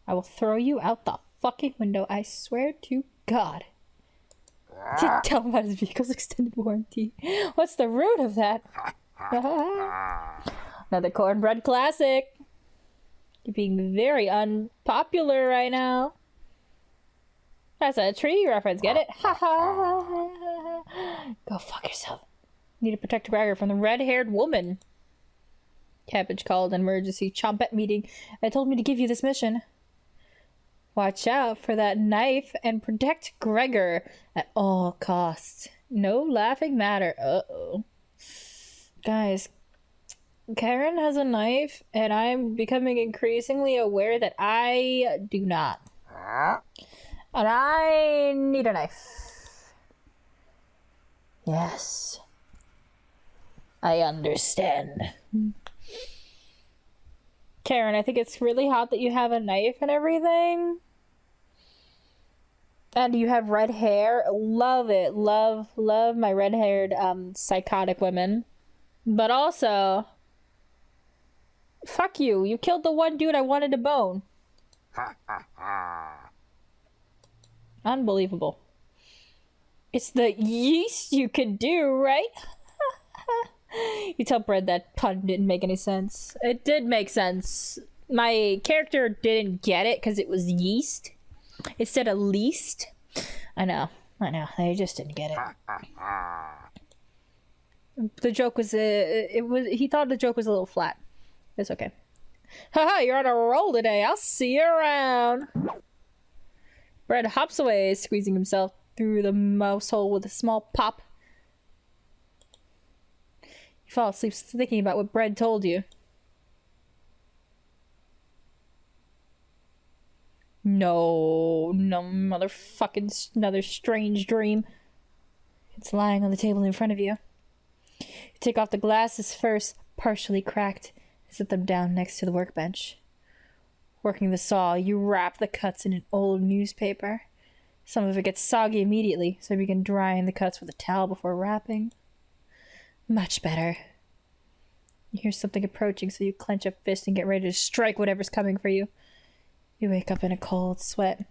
I will throw you out the fucking window, I swear to God. Didn't tell him about his vehicle's extended warranty. What's the root of that? Another cornbread classic. You're being very unpopular right now. That's a tree reference, get it? Ha ha. Go fuck yourself. Need to protect Gregor from the red-haired woman. Cabbage called an emergency chompette meeting and told me to give you this mission. Watch out for that knife and protect Gregor at all costs. No laughing matter. Uh-oh. Guys, Karen has a knife and I'm becoming increasingly aware that I do not. And I need a knife. Yes. I understand. Karen, I think it's really hot that you have a knife and everything. And you have red hair. Love it. Love my red-haired, psychotic women. But also, fuck you. You killed the one dude I wanted to bone. Unbelievable. It's the yeast you could do, right? You tell Bread that pun didn't make any sense. It did make sense. My character didn't get it because it was yeast instead of least. I know. They just didn't get it. The joke was he thought the joke was a little flat. It's okay. Haha, you're on a roll today. I'll see you around. Bread hops away, squeezing himself through the mouse hole with a small pop. You fall asleep thinking about what Bread told you. No, motherfucking another strange dream. It's lying on the table in front of you. You take off the glasses first, partially cracked, and set them down next to the workbench. Working the saw, you wrap the cuts in an old newspaper. Some of it gets soggy immediately, so you begin drying the cuts with a towel before wrapping. Much better. You hear something approaching, so you clench a fist and get ready to strike whatever's coming for you. You wake up in a cold sweat.